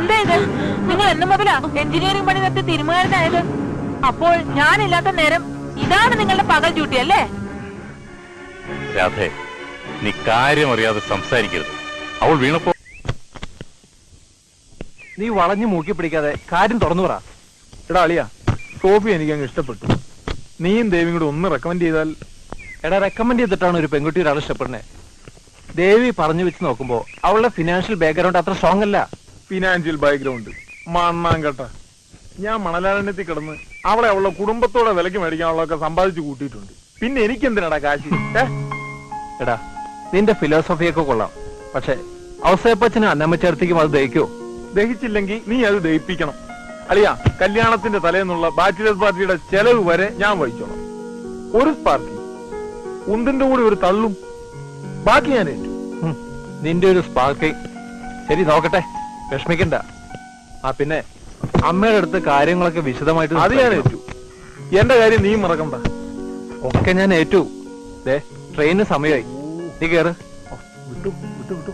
എന്താ ഇത്? നിങ്ങൾ എന്ന് മുതലാ എഞ്ചിനീയറിംഗ് പണി നിർത്തി തീരുമാനമായത്? അപ്പോൾ ഞാനില്ലാത്ത നേരം ഇതാണ് നിങ്ങളുടെ പകൽ ഡ്യൂട്ടി അല്ലേ? രാധേ, നീ കാര്യം അറിയാതെ സംസാരിക്കരുത്. അവൾ വീണപ്പോ നീ വളഞ്ഞു മൂക്കി പിടിക്കാതെ കാര്യം തുറന്നു പറ. എടാ അളിയാ, സോഫി എനിക്ക് അങ്ങ് ഇഷ്ടപ്പെട്ടു. നീയും ദേവിയും കൂടെ ഒന്ന് റെക്കമെൻഡ് ചെയ്താൽ. എടാ, റെക്കമെൻഡ് ചെയ്തിട്ടാണ് ഒരു പെൺകുട്ടി ഒരാൾ ഇഷ്ടപ്പെടുന്നത്. ദേവി പറഞ്ഞു വെച്ച് നോക്കുമ്പോ അവളുടെ ഫിനാൻഷ്യൽ ബാക്ക്ഗ്രൗണ്ട് അത്ര സ്ട്രോങ് അല്ല. ഫിനാൻഷ്യൽ ബാക്ക്ഗ്രൗണ്ട് മണ്ണാൻ കേട്ട. ഞാൻ മണലാരണ്യത്തിൽ കിടന്ന് അവളെ അവളുടെ കുടുംബത്തോടെ വിലക്ക് മേടിക്കാനുള്ളതൊക്കെ സമ്പാദിച്ചു കൂട്ടിയിട്ടുണ്ട്. പിന്നെ എനിക്കെന്തിനാടാ കാശ്? എടാ, നിന്റെ ഫിലോസഫിയൊക്കെ കൊള്ളാം, പക്ഷെ ഔസേപ്പച്ചനും അന്നമ്മച്ചേർത്തിക്കും അത് ദഹിക്കോ? ദഹിച്ചില്ലെങ്കിൽ നീ അത് ദഹിപ്പിക്കണം. അളിയാ, കല്യാണത്തിന്റെ തലേന്നുള്ള ബാച്ചിലേഴ്സ് പാർട്ടിയുടെ ചെലവ് വരെ ഞാൻ വഹിച്ചോളാം. ഒരു സ്പാർക്കി, ഉന്തിന്റെ കൂടെ ഒരു തള്ളും, ബാക്കി ഞാൻ ഏറ്റു. നിന്റെ ഒരു സ്പാർക്ക്. ശരി, നോക്കട്ടെ, വിഷമിക്കണ്ട. ആ പിന്നെ അമ്മയുടെ അടുത്ത് കാര്യങ്ങളൊക്കെ വിശദമായിട്ട് അത് ഞാൻ ഏറ്റു. എന്റെ കാര്യം നീ മറക്കണ്ട. ഒക്കെ ഞാൻ ഏറ്റു. ദേ, ട്രെയിനിന് സമയമായി, നീ കേറ്. വിട്ടു വിട്ടു വിട്ടു.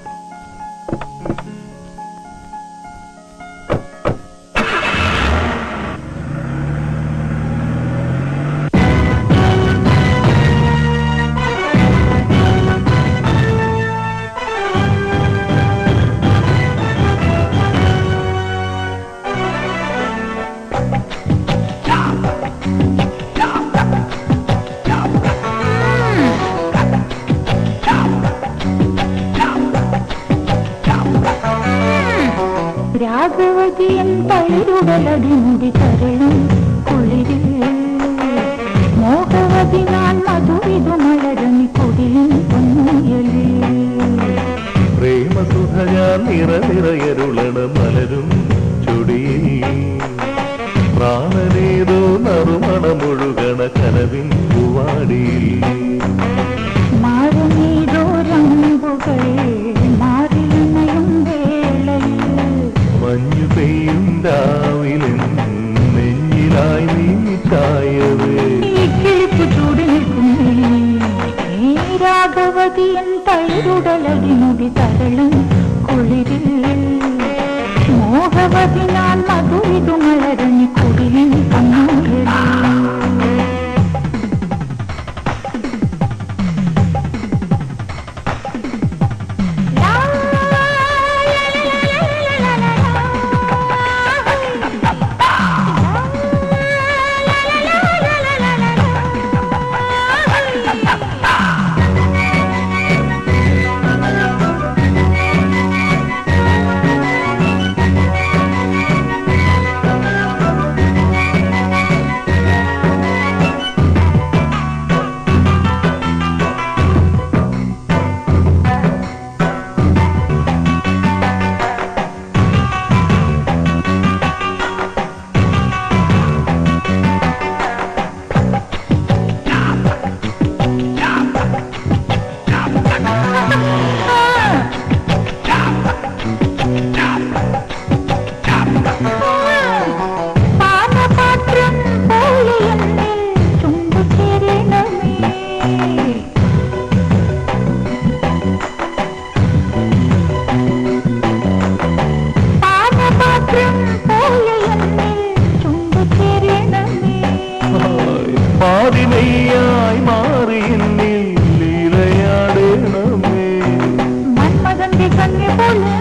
രാഘവതിയൻ തളിരുടലടിമുടി തരളും കുളിരിൽ മോഹവതി ഞാൻ മധുവിധു മലരണി കുടിലിൻ പൊന്നുയലിൽ പ്രേമസുധ ഞാൻ നിറനിറയരുളണ മലരും ചുടിയിൽ പ്രാണനേതോ നറുമണമൊഴുകണ കനവിൻ പൂവാടിയിൽ മാറുമീതോ രമ്പുകൾ മാറിലണയും വേളയിൽ മഞ്ഞു പെയ്യും രാവിലെ നെഞ്ഞിലായി നീ ചായവേ ഈ കിളിപ്പു ചൂടി നിൽക്കുന്നേ രാഘവതിയൻ തളിരുടലടിമുടി തരളും കുളിരിൽ മോഹവതി ഞാൻ മധുവിധു മലരണി കുടിലിൻ പൊന്നുയലിൽ പാതിമയ്യായി മാറി എന്നിൽ ലീലയാടേണമേ മന്മഥന്റെ കണ്ണ് പോലെ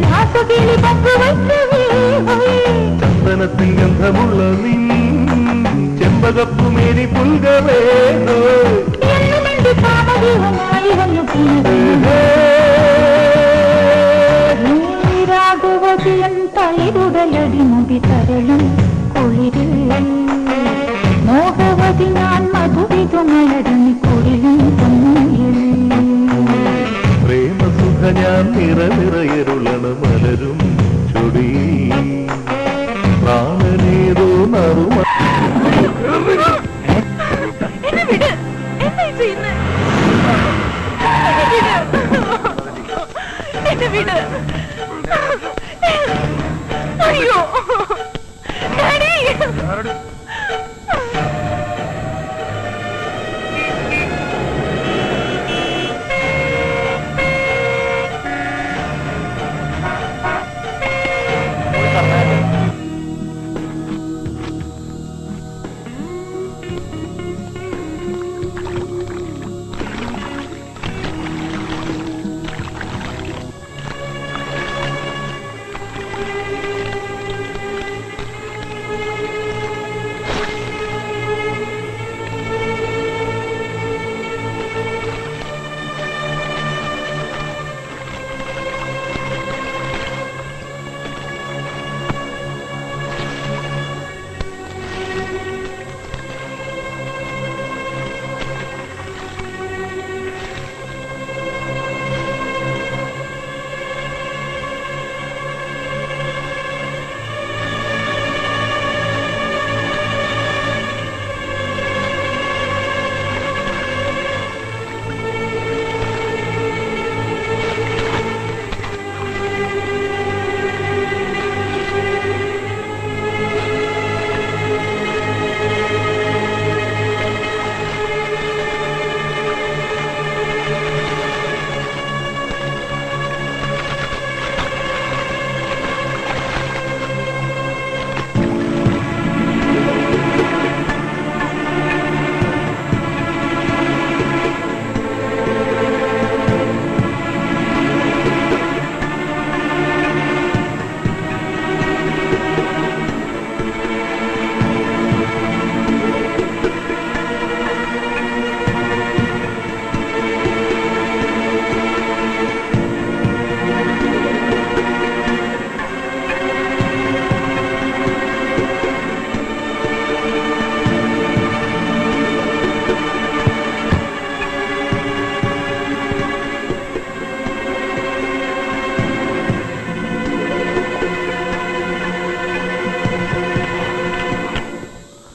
രാസകിളി പങ്കുവയ്ക്കവേ ചന്ദനത്തിൽ ഗന്ധമുള്ള നീ ചെമ്പകപ്പുമേരി പുൽകവേ എന്നുമെന്റെ കാമദേവനായി വന്നു രാഘവതിയൻ തളിരുടലടിമുടി തരളും കുളിരിൽ മോഹവതി ഞാൻ മധുവിധു മലരണി കുടിലിൻ പൊന്നുയലിൽ പ്രേമസുധ ഞാൻ നിറനിറയരുളണ മലരും